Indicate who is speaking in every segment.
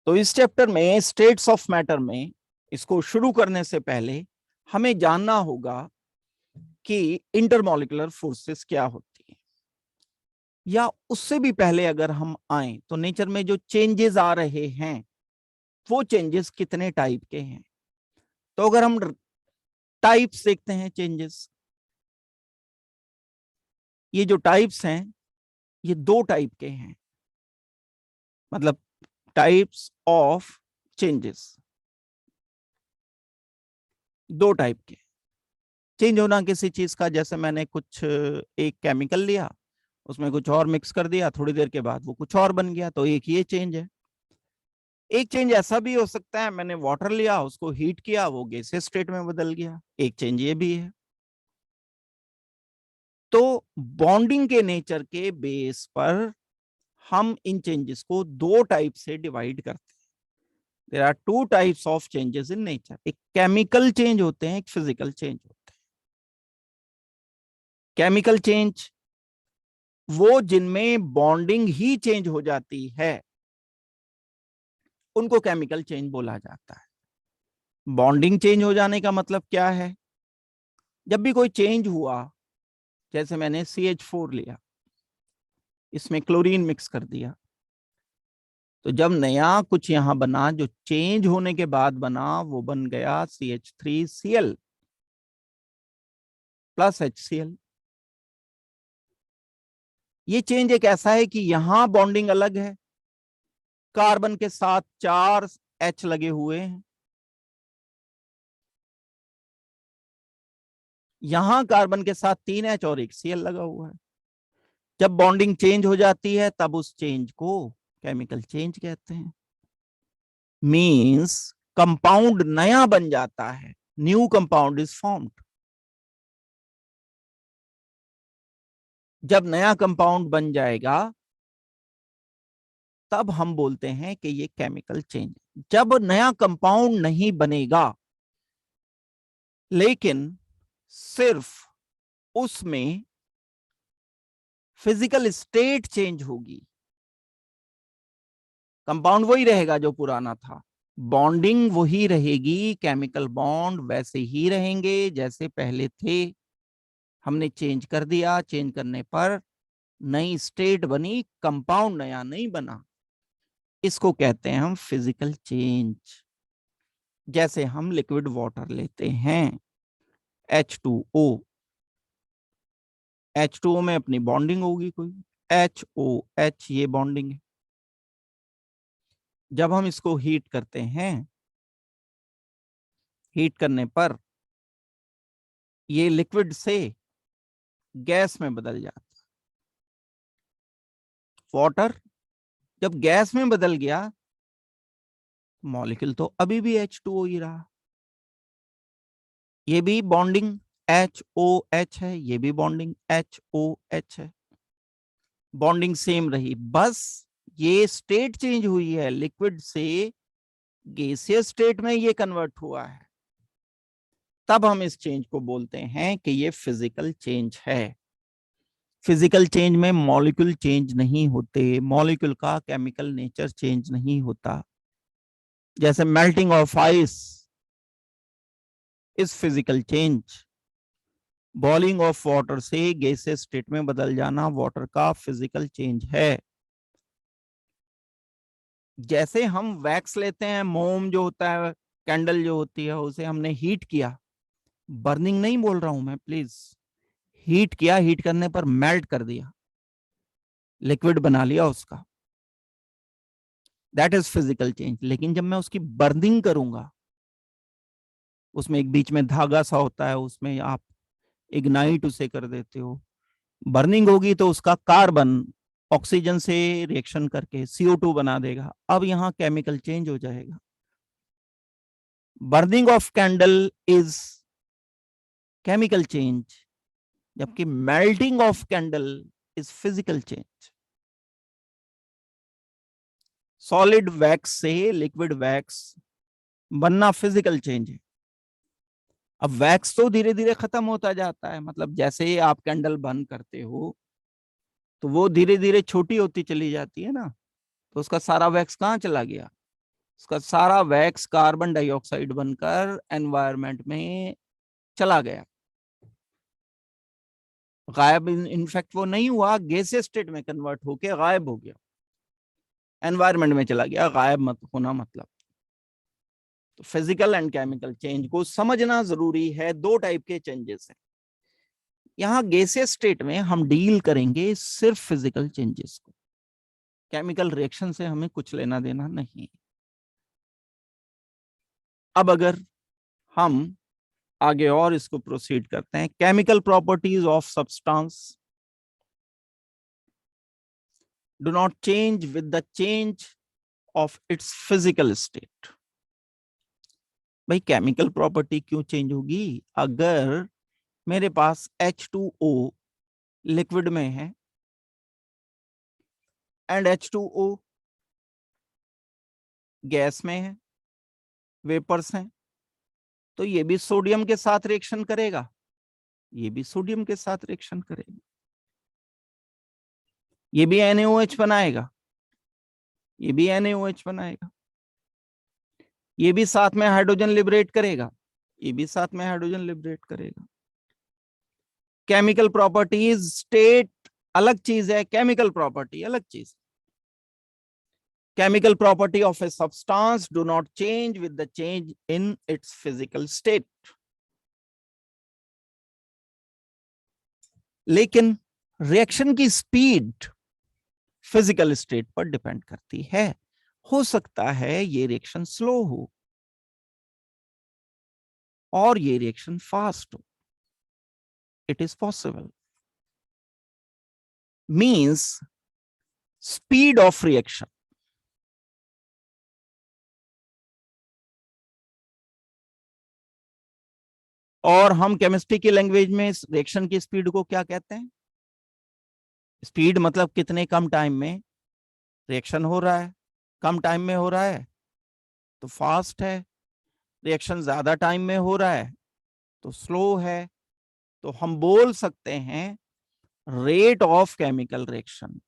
Speaker 1: तो इस चैप्टर में स्टेट्स ऑफ मैटर में इसको शुरू करने से पहले हमें जानना होगा कि इंटरमॉलिक्यूलर फोर्सेस क्या होती है, या उससे भी पहले अगर हम आए तो नेचर में जो चेंजेस आ रहे हैं वो चेंजेस कितने टाइप के हैं। तो अगर हम टाइप्स देखते हैं चेंजेस, ये जो टाइप्स हैं ये दो टाइप के हैं, मतलब टाइप्स ऑफ चेंजेस दो टाइप के। चेंज होना किसी चीज का, जैसे मैंने कुछ एक केमिकल लिया, उसमें कुछ और मिक्स कर दिया, थोड़ी देर के बाद वो कुछ और बन गया, तो एक ये चेंज है। एक चेंज ऐसा भी हो सकता है, मैंने वाटर लिया, उसको हीट किया, वो गैसियस स्टेट में बदल गया, एक चेंज ये भी है। तो बॉन्डिंग के नेचर के बेस पर हम इन चेंजेस को दो टाइप से डिवाइड करते हैं। There are two types of changes in nature, एक केमिकल चेंज होते हैं, एक फिजिकल चेंज होते हैं। केमिकल चेंज वो जिनमें बॉन्डिंग ही चेंज हो जाती है उनको केमिकल चेंज बोला जाता है। बॉन्डिंग चेंज हो जाने का मतलब क्या है? जब भी कोई चेंज हुआ, जैसे मैंने CH4 लिया, इसमें क्लोरीन मिक्स कर दिया, तो जब नया कुछ यहां बना, जो चेंज होने के बाद बना, वो बन गया CH3Cl प्लस HCl। ये चेंज एक ऐसा है कि यहां बॉन्डिंग अलग है, कार्बन के साथ 4 H लगे हुए हैं, यहां कार्बन के साथ 3 H और 1 Cl लगा हुआ है। जब बॉन्डिंग चेंज हो जाती है तब उस चेंज को केमिकल चेंज कहते हैं। मींस कंपाउंड नया बन जाता है, न्यू कंपाउंड इज फॉर्म्ड। जब नया कंपाउंड बन जाएगा तब हम बोलते हैं कि ये केमिकल चेंज। जब नया कंपाउंड नहीं बनेगा लेकिन सिर्फ उसमें फिजिकल स्टेट चेंज होगी, कंपाउंड वही रहेगा जो पुराना था, बॉन्डिंग वही रहेगी, केमिकल बॉन्ड वैसे ही रहेंगे जैसे पहले थे। हमने चेंज कर दिया, चेंज करने पर नई स्टेट बनी, कंपाउंड नया नहीं बना, इसको कहते हैं हम फिजिकल चेंज। जैसे हम लिक्विड वाटर लेते हैं H2O, H2O में अपनी बॉन्डिंग होगी कोई, HOH ये बॉन्डिंग है। जब हम इसको हीट करते हैं, हीट करने पर ये लिक्विड से गैस में बदल जाता है। वाटर जब गैस में बदल गया, मॉलिक्यूल तो अभी भी H2O ही रहा, ये भी बॉन्डिंग HOH है, ये भी बॉन्डिंग HOH है, बॉन्डिंग सेम रही, बस ये स्टेट चेंज हुई है, लिक्विड से गैसियस स्टेट में ये कन्वर्ट हुआ है। तब हम इस चेंज को बोलते हैं कि ये फिजिकल चेंज है। फिजिकल चेंज में मॉलिक्यूल चेंज नहीं होते, मॉलिक्यूल का केमिकल नेचर चेंज नहीं होता। जैसे melting of ice is physical change, boiling of water से गैसियस स्टेट में बदल जाना वाटर का फिजिकल चेंज है। जैसे हम वैक्स लेते हैं, मोम जो होता है, कैंडल जो होती है, उसे हमने हीट किया, बर्निंग नहीं बोल रहा हूं मैं प्लीज, हीट किया, हीट करने पर मेल्ट कर दिया, लिक्विड बना लिया उसका, दैट इज फिजिकल चेंज। लेकिन जब मैं उसकी बर्निंग करूंगा, उसमें एक बीच में धागा सा होता है, उसमें आप इग्नाइट उसे कर देते हो, बर्निंग होगी तो उसका कार्बन ऑक्सीजन से रिएक्शन करके CO2 बना देगा, अब यहां केमिकल चेंज हो जाएगा। Burning of candle is chemical change, जबकि melting of candle is physical change. Solid wax से लिक्विड वैक्स बनना फिजिकल चेंज है। अब वैक्स तो धीरे धीरे खत्म होता जाता है, मतलब जैसे आप कैंडल बंद करते हो तो वो धीरे धीरे छोटी होती चली जाती है ना, तो उसका सारा वैक्स कहाँ चला गया, उसका सारा वैक्स कार्बन डाइऑक्साइड बनकर एनवायरनमेंट में चला गया, गायब इनफैक्ट वो नहीं हुआ, गैसियस स्टेट में कन्वर्ट होके गायब हो गया, एनवायरनमेंट में चला गया, गायब मत होना मतलब। तो फिजिकल एंड केमिकल चेंज को समझना जरूरी है। दो टाइप के चेंजेस हैं। यहां गैसियस स्टेट में हम डील करेंगे सिर्फ फिजिकल चेंजेस को, केमिकल रिएक्शन से हमें कुछ लेना देना नहीं। अब अगर हम आगे और इसको प्रोसीड करते हैं, chemical properties of substance do not change with the change of its physical state. भाई केमिकल प्रॉपर्टी क्यों चेंज होगी? अगर मेरे पास H2O लिक्विड में है एंड H2O गैस में है, वेपर्स हैं, तो ये भी सोडियम के साथ रिएक्शन करेगा, ये भी सोडियम के साथ रिएक्शन करेगा, ये भी NaOH बनाएगा, ये भी NaOH बनाएगा, ये भी साथ में हाइड्रोजन लिबरेट करेगा, ये भी साथ में हाइड्रोजन लिबरेट करेगा। केमिकल प्रॉपर्टीज, स्टेट अलग चीज है, केमिकल प्रॉपर्टी अलग चीज। Chemical property of a substance do not change with the change in its physical state. लेकिन रिएक्शन की स्पीड फिजिकल स्टेट पर डिपेंड करती है। हो सकता है ये रिएक्शन स्लो हो और ये रिएक्शन फास्ट हो, it is possible. Means speed of reaction, और हम केमिस्ट्री की लैंग्वेज में इस रिएक्शन की स्पीड को क्या कहते हैं? स्पीड मतलब कितने कम टाइम में रिएक्शन हो रहा है। कम टाइम में हो रहा है तो फास्ट है, रिएक्शन ज्यादा टाइम में हो रहा है तो स्लो है। तो हम बोल सकते हैं rate of chemical reaction.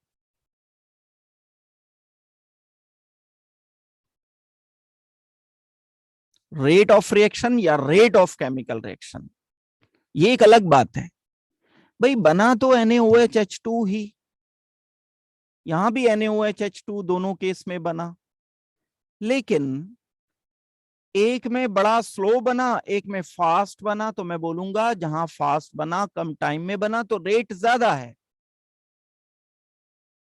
Speaker 1: Rate of reaction या रेट ऑफ केमिकल रिएक्शन, ये एक अलग बात है। भाई बना तो NaOH ही, यहां भी NaOH दोनों केस में बना, लेकिन एक में बड़ा स्लो बना, एक में फास्ट बना। तो मैं बोलूंगा जहां फास्ट बना, कम टाइम में बना, तो रेट ज्यादा है।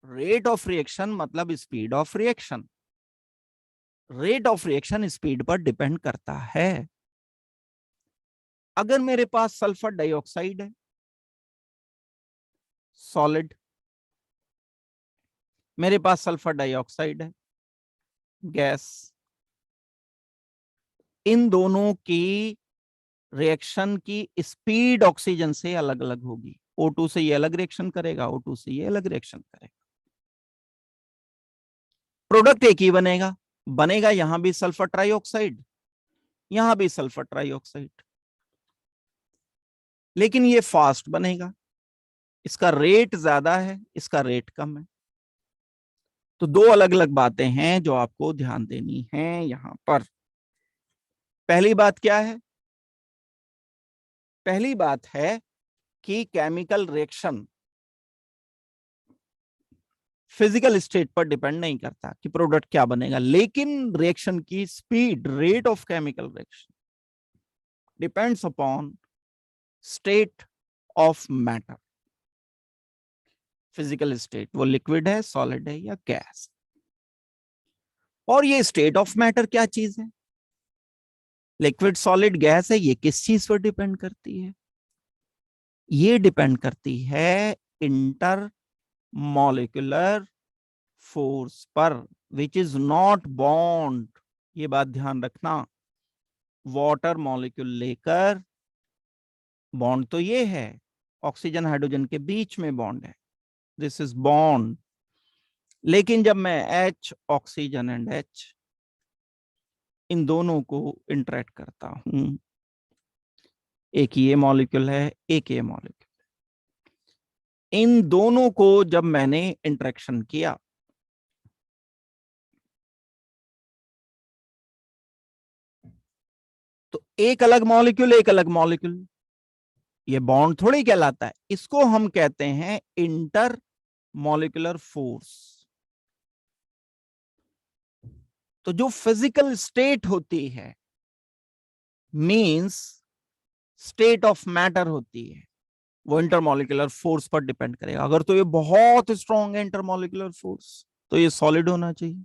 Speaker 1: रेट ऑफ रिएक्शन मतलब speed of reaction. Rate of reaction speed पर डिपेंड करता है। अगर मेरे पास सल्फर डाइऑक्साइड है सॉलिड, मेरे पास सल्फर डाइऑक्साइड है गैस, इन दोनों की रिएक्शन की स्पीड ऑक्सीजन से अलग अलग होगी। O2 से ये अलग रिएक्शन करेगा, O2 से ये अलग रिएक्शन करेगा, प्रोडक्ट एक ही बनेगा। बनेगा यहां भी सल्फर ट्राइऑक्साइड, यहां भी सल्फर ट्राइऑक्साइड, लेकिन ये फास्ट बनेगा, इसका रेट ज्यादा है, इसका रेट कम है। तो दो अलग अलग बातें हैं जो आपको ध्यान देनी है यहां पर। पहली बात क्या है? पहली बात है कि केमिकल रिएक्शन फिजिकल स्टेट पर डिपेंड नहीं करता कि प्रोडक्ट क्या बनेगा, लेकिन रिएक्शन की speed, rate of chemical reaction depends upon state of matter. Physical state वो लिक्विड है, सॉलिड है या गैस। और ये स्टेट ऑफ मैटर क्या चीज है? लिक्विड, सॉलिड, गैस है, ये किस चीज पर डिपेंड करती है? ये डिपेंड करती है इंटर मॉलिक्यूलर फोर्स पर, विच इज नॉट बॉन्ड। ये बात ध्यान रखना, वाटर मॉलिक्यूल लेकर बॉन्ड तो ये है, ऑक्सीजन हाइड्रोजन के बीच में बॉन्ड है, दिस इज बॉन्ड। लेकिन जब मैं H ऑक्सीजन एंड H इन दोनों को इंटरेक्ट करता हूं, एक ये मॉलिक्यूल है, एक ये मॉलिक्यूल, इन दोनों को जब मैंने इंटरेक्शन किया एक अलग मॉलिक्यूल, एक अलग मॉलिक्यूल, ये बॉन्ड थोड़ी कहलाता है। इसको हम कहते हैं इंटर मॉलिक्यूलर फोर्स। तो जो फिजिकल स्टेट होती है, मींस स्टेट ऑफ मैटर होती है, वो इंटरमॉलिक्यूलर फोर्स पर डिपेंड करेगा। अगर तो ये बहुत स्ट्रॉन्ग है इंटरमॉलिक्यूलर फोर्स, तो ये सॉलिड होना चाहिए,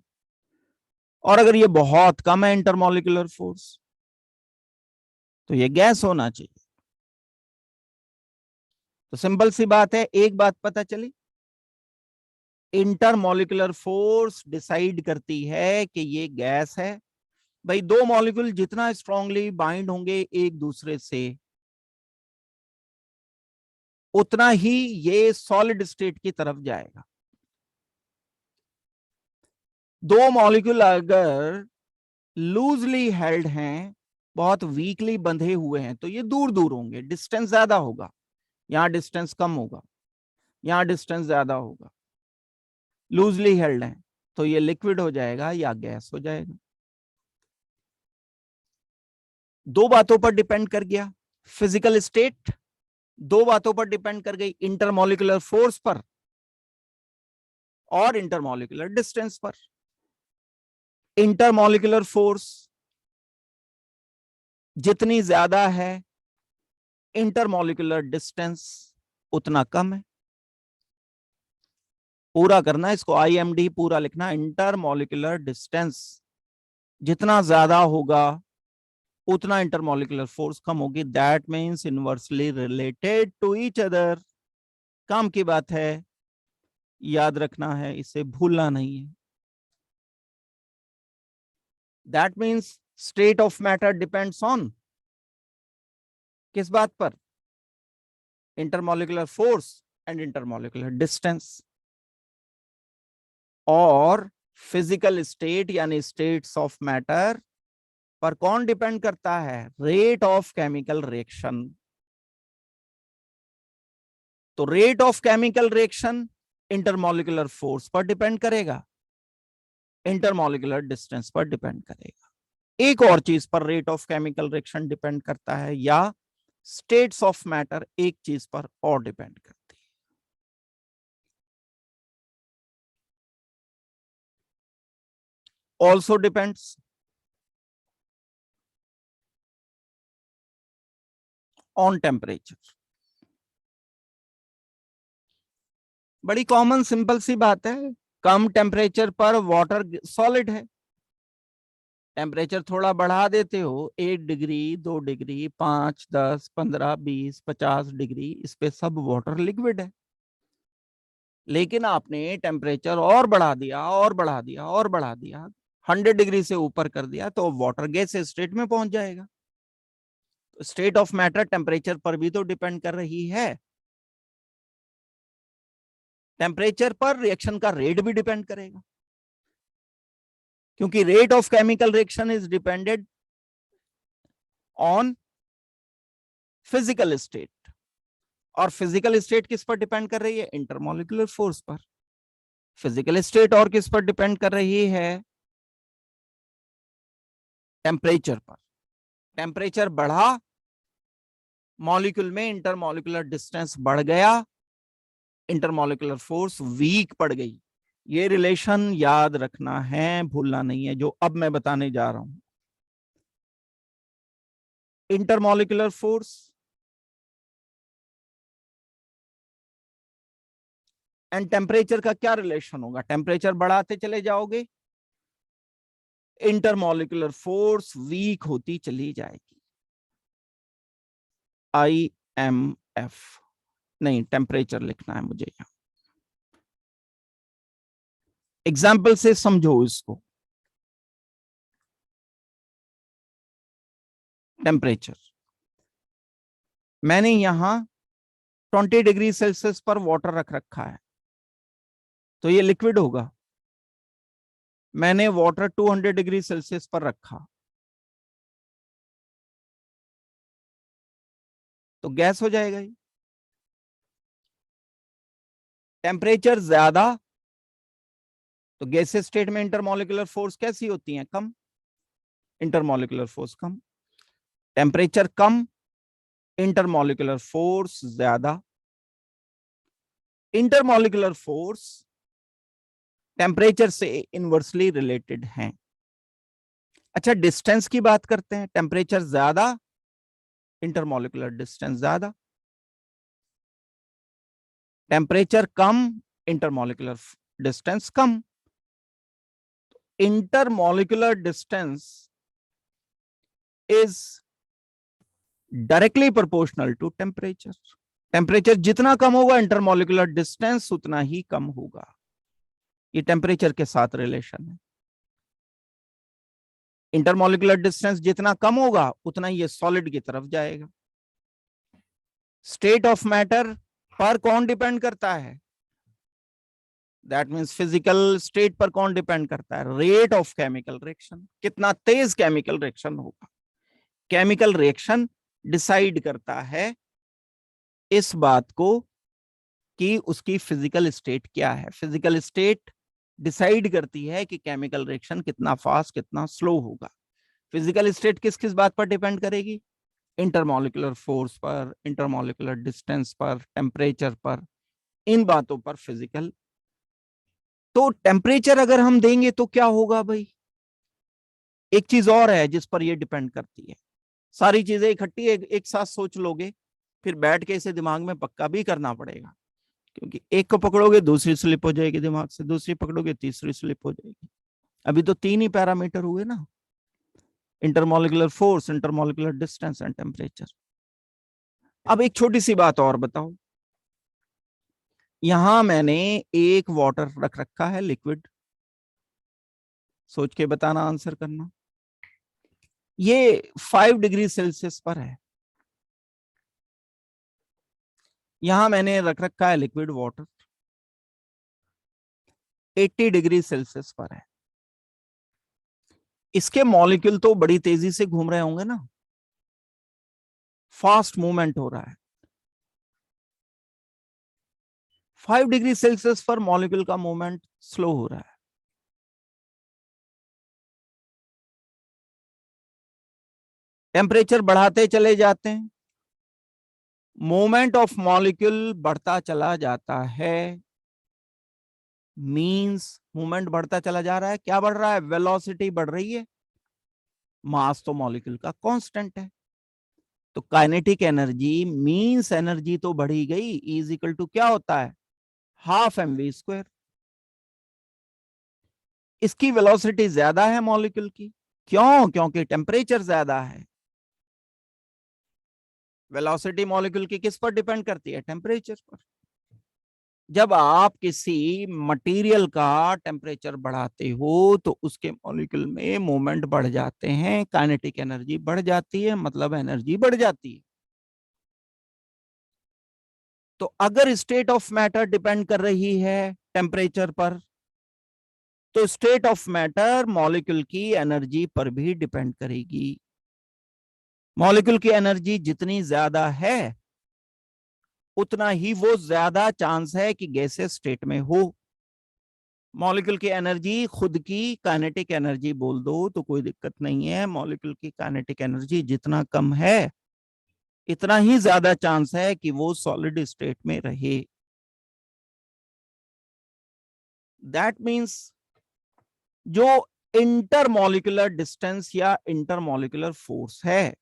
Speaker 1: और अगर ये बहुत कम है इंटरमॉलिक्यूलर फोर्स, तो ये गैस होना चाहिए। तो सिंपल सी बात है, एक बात पता चली, इंटरमॉलिक्यूलर फोर्स डिसाइड करती है कि ये गैस है। भाई दो मॉलिक्यूल जितना स्ट्रांगली बाइंड होंगे एक दूसरे से, उतना ही ये सॉलिड स्टेट की तरफ जाएगा। दो मॉलिक्यूल अगर लूजली हेल्ड हैं, बहुत वीकली बंधे हुए हैं, तो ये दूर दूर होंगे, डिस्टेंस ज्यादा होगा, यहां डिस्टेंस कम होगा, यहां डिस्टेंस ज्यादा होगा। लूजली हेल्ड है तो ये लिक्विड हो जाएगा या गैस हो जाएगा। दो बातों पर डिपेंड कर गया, फिजिकल स्टेट, दो बातों पर डिपेंड कर गई, इंटरमॉलिक्यूलर फोर्स पर और इंटरमॉलिक्यूलर डिस्टेंस पर। इंटरमॉलिक्यूलर फोर्स जितनी ज्यादा है, इंटरमॉलिक्यूलर डिस्टेंस उतना कम है। पूरा करना इसको, आईएमडी पूरा लिखना, इंटरमॉलिक्यूलर डिस्टेंस जितना ज्यादा होगा उतना इंटरमॉलिक्यूलर फोर्स कम होगी। That means inversely related to each other. काम की बात है, याद रखना है, इसे भूलना नहीं है। That means state of matter depends on किस बात पर? Intermolecular force and intermolecular distance. और फिजिकल स्टेट यानी स्टेट्स ऑफ मैटर पर कौन डिपेंड करता है? Rate of chemical reaction. तो rate of chemical reaction intermolecular force पर डिपेंड करेगा, इंटरमॉलिक्यूलर डिस्टेंस पर डिपेंड करेगा। एक और चीज पर rate of chemical reaction depend करता है, या स्टेट्स ऑफ मैटर एक चीज पर और डिपेंड करती है। Also depends on temperature. बड़ी कॉमन सिंपल सी बात है, कम टेम्परेचर पर वाटर सॉलिड है, टेम्परेचर थोड़ा बढ़ा देते हो, 1 डिग्री 2 डिग्री 5 10 15 20 50 डिग्री, इस पे सब वाटर लिक्विड है। लेकिन आपने टेम्परेचर और बढ़ा दिया और बढ़ा दिया और बढ़ा दिया, 100 डिग्री से ऊपर कर दिया, तो वाटर गैस स्टेट में पहुंच जाएगा। स्टेट ऑफ मैटर टेम्परेचर पर भी तो डिपेंड कर रही है। टेम्परेचर पर रिएक्शन का रेट भी डिपेंड करेगा, क्योंकि rate of chemical reaction is depended on physical state, और फिजिकल स्टेट किस पर डिपेंड कर रही है? इंटरमॉलिक्यूलर फोर्स पर। फिजिकल स्टेट और किस पर डिपेंड कर रही है? टेम्परेचर पर। टेम्परेचर बढ़ा, मॉलिक्यूल में इंटरमॉलिक्यूलर डिस्टेंस बढ़ गया, इंटरमॉलिक्यूलर फोर्स वीक पड़ गई। ये रिलेशन याद रखना है, भूलना नहीं है, जो अब मैं बताने जा रहा हूं। इंटरमॉलिक्यूलर फोर्स एंड टेम्परेचर का क्या रिलेशन होगा? टेम्परेचर बढ़ाते चले जाओगे, इंटरमॉलिक्यूलर फोर्स वीक होती चली जाएगी। IMF नहीं, टेम्परेचर लिखना है मुझे यहां। एग्जाम्पल से समझो इसको। टेम्परेचर मैंने यहां 20 डिग्री सेल्सियस पर वाटर रख रखा है, तो ये लिक्विड होगा। मैंने वाटर 200 डिग्री सेल्सियस पर रखा, तो गैस हो जाएगा। ये टेम्परेचर ज्यादा तो गैसेस स्टेट में इंटरमॉलिक्यूलर फोर्स कैसी होती है? कम, इंटरमॉलिक्यूलर फोर्स कम। टेम्परेचर कम, इंटरमॉलिक्यूलर फोर्स ज्यादा। इंटरमॉलिक्यूलर फोर्स टेम्परेचर से इनवर्सली रिलेटेड हैं। अच्छा, डिस्टेंस की बात करते हैं। टेम्परेचर ज्यादा, इंटरमॉलिक्यूलर डिस्टेंस ज्यादा। टेम्परेचर कम, इंटरमॉलिक्यूलर डिस्टेंस कम। Intermolecular distance is directly proportional to temperature. Temperature जितना कम होगा, इंटरमॉलिक्यूलर डिस्टेंस उतना ही कम होगा। ये टेम्परेचर के साथ रिलेशन है। इंटरमॉलिक्यूलर डिस्टेंस जितना कम होगा, उतना ही ये सॉलिड की तरफ जाएगा। स्टेट ऑफ मैटर पर कौन डिपेंड करता है? दैट मीन्स फिजिकल स्टेट पर कौन डिपेंड करता है? रेट ऑफ केमिकल रिएक्शन, कितना तेज केमिकल रिएक्शन होगा। केमिकल रिएक्शन डिसाइड करता है इस बात को कि उसकी फिजिकल स्टेट क्या है। फिजिकल स्टेट डिसाइड करती है कि केमिकल रिएक्शन कितना फास्ट कितना स्लो होगा। फिजिकल स्टेट किस किस बात पर डिपेंड करेगी? इंटरमॉलिक्यूलर फोर्स पर, इंटरमॉलिक्यूलर डिस्टेंस पर, टेम्परेचर पर, इन बातों पर फिजिकल। तो टेम्परेचर अगर हम देंगे तो क्या होगा भाई? एक चीज और है जिस पर यह डिपेंड करती है। सारी चीजें इकट्ठी एक साथ सोच लोगे, फिर बैठ के इसे दिमाग में पक्का भी करना पड़ेगा, क्योंकि एक को पकड़ोगे दूसरी स्लिप हो जाएगी दिमाग से, दूसरी पकड़ोगे तीसरी स्लिप हो जाएगी। अभी तो 3 ही पैरामीटर हुए ना, intermolecular force, intermolecular distance and temperature. अब एक छोटी सी बात और बताओ। यहां मैंने एक वाटर रख रखा है, लिक्विड। सोच के बताना, आंसर करना। ये 5 डिग्री सेल्सियस पर है। यहां मैंने रख रखा है लिक्विड वाटर, 80 डिग्री सेल्सियस पर है। इसके मॉलिक्यूल तो बड़ी तेजी से घूम रहे होंगे ना, फास्ट मूवमेंट हो रहा है। 5 डिग्री सेल्सियस पर मॉलिक्यूल का मूवमेंट स्लो हो रहा है। टेम्परेचर बढ़ाते चले जाते हैं, मूवमेंट ऑफ मॉलिक्यूल बढ़ता चला जाता है। मींस मूवमेंट बढ़ता चला जा रहा है। क्या बढ़ रहा है? वेलोसिटी बढ़ रही है। मास तो मॉलिक्यूल का कांस्टेंट है। तो काइनेटिक एनर्जी मींस एनर्जी तो बढ़ी गई, इज इक्वल टू क्या होता है? Half mv²। इसकी वेलोसिटी ज्यादा है मॉलिक्यूल की। क्यों? क्योंकि टेम्परेचर ज्यादा है। वेलोसिटी मॉलिक्यूल की किस पर डिपेंड करती है? टेम्परेचर पर। जब आप किसी मटेरियल का टेम्परेचर बढ़ाते हो तो उसके मॉलिक्यूल में मूवमेंट बढ़ जाते हैं, काइनेटिक एनर्जी बढ़ जाती है, मतलब एनर्जी बढ़ जाती है। तो अगर स्टेट ऑफ मैटर डिपेंड कर रही है टेम्परेचर पर, तो स्टेट ऑफ मैटर मॉलिक्यूल की एनर्जी पर भी डिपेंड करेगी। मॉलिक्यूल की एनर्जी जितनी ज्यादा है, उतना ही वो ज्यादा चांस है कि गैसेस स्टेट में हो। मॉलिक्यूल की एनर्जी खुद की काइनेटिक एनर्जी बोल दो तो कोई दिक्कत नहीं है। मॉलिक्यूल की काइनेटिक एनर्जी जितना कम है, इतना ही ज्यादा चांस है कि वो सॉलिड स्टेट में रहे। दैट मीन्स जो इंटरमॉलिक्यूलर डिस्टेंस या इंटरमॉलिक्यूलर फोर्स है,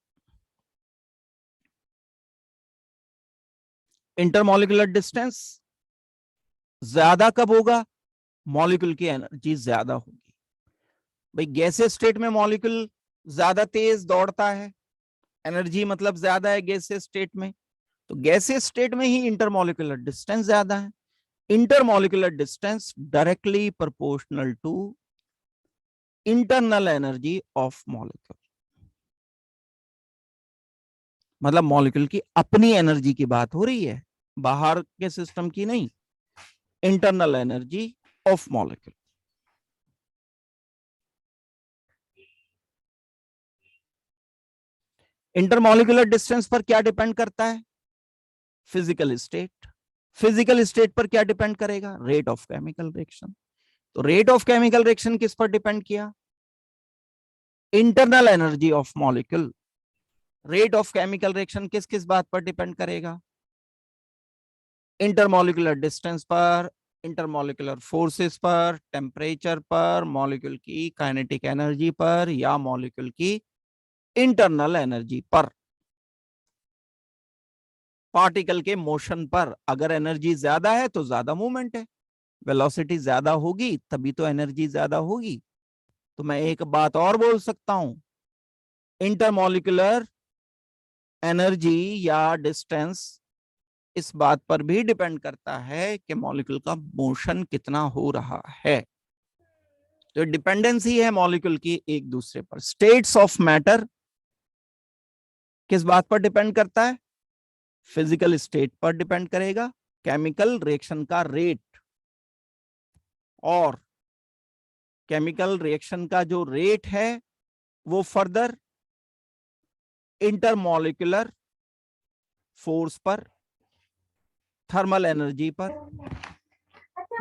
Speaker 1: इंटरमॉलिक्यूलर डिस्टेंस ज्यादा कब होगा? मॉलिक्यूल की एनर्जी ज्यादा होगी। भाई गैसेस स्टेट में मॉलिक्यूल ज्यादा तेज दौड़ता है, एनर्जी मतलब ज्यादा है गैसेस स्टेट में, तो गैसेस स्टेट में ही इंटरमॉलिक्यूलर डिस्टेंस ज्यादा है। Intermolecular distance directly proportional to internal energy of molecule. मतलब मॉलिक्यूल की अपनी एनर्जी की बात हो रही है, बाहर के सिस्टम की नहीं। Internal energy of molecule. Intermolecular distance पर क्या डिपेंड करता है? Physical state. फिजिकल स्टेट पर क्या डिपेंड करेगा? Rate of chemical reaction. तो रेट ऑफ केमिकल रिएक्शन किस पर डिपेंड किया? Internal energy of molecule. Rate of chemical reaction किस किस बात पर डिपेंड करेगा? इंटरमॉलिक्यूलर डिस्टेंस पर, इंटरमॉलिक्यूलर फोर्सेस पर, टेम्परेचर पर, मॉलिक्यूल की काइनेटिक एनर्जी पर, या मॉलिक्यूल की इंटरनल एनर्जी पर, पार्टिकल के मोशन पर। अगर एनर्जी ज्यादा है तो ज्यादा मूवमेंट है, वेलोसिटी ज्यादा होगी तभी तो एनर्जी ज्यादा होगी। तो मैं एक बात और बोल सकता हूं, इंटरमॉलिक्यूलर एनर्जी या डिस्टेंस इस बात पर भी डिपेंड करता है कि मॉलिक्यूल का मोशन कितना हो रहा है। तो डिपेंडेंसी है मॉलिक्यूल की एक दूसरे पर। स्टेट्स ऑफ मैटर किस बात पर डिपेंड करता है? फिजिकल स्टेट पर डिपेंड करेगा, केमिकल रिएक्शन का रेट, और केमिकल रिएक्शन का जो रेट है वो फर्दर इंटरमॉलिक्यूलर फोर्स पर, थर्मल एनर्जी पर,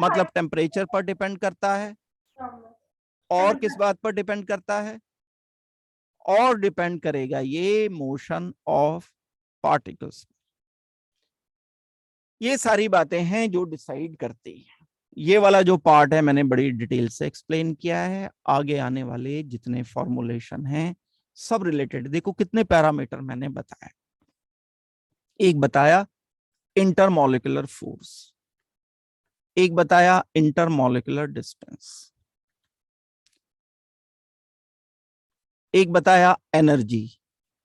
Speaker 1: मतलब टेम्परेचर पर डिपेंड करता है। और किस बात पर डिपेंड करता है? और डिपेंड करेगा ये मोशन ऑफ पार्टिकल्स। ये सारी बातें हैं जो डिसाइड करती हैं। ये वाला जो पार्ट है मैंने बड़ी डिटेल से एक्सप्लेन किया है। आगे आने वाले जितने फॉर्मुलेशन हैं सब रिलेटेड, देखो कितने पैरामीटर मैंने बताया। एक बताया इंटरमॉलिक्यूलर फोर्स, एक बताया इंटरमॉलिक्यूलर डिस्टेंस, एक बताया एनर्जी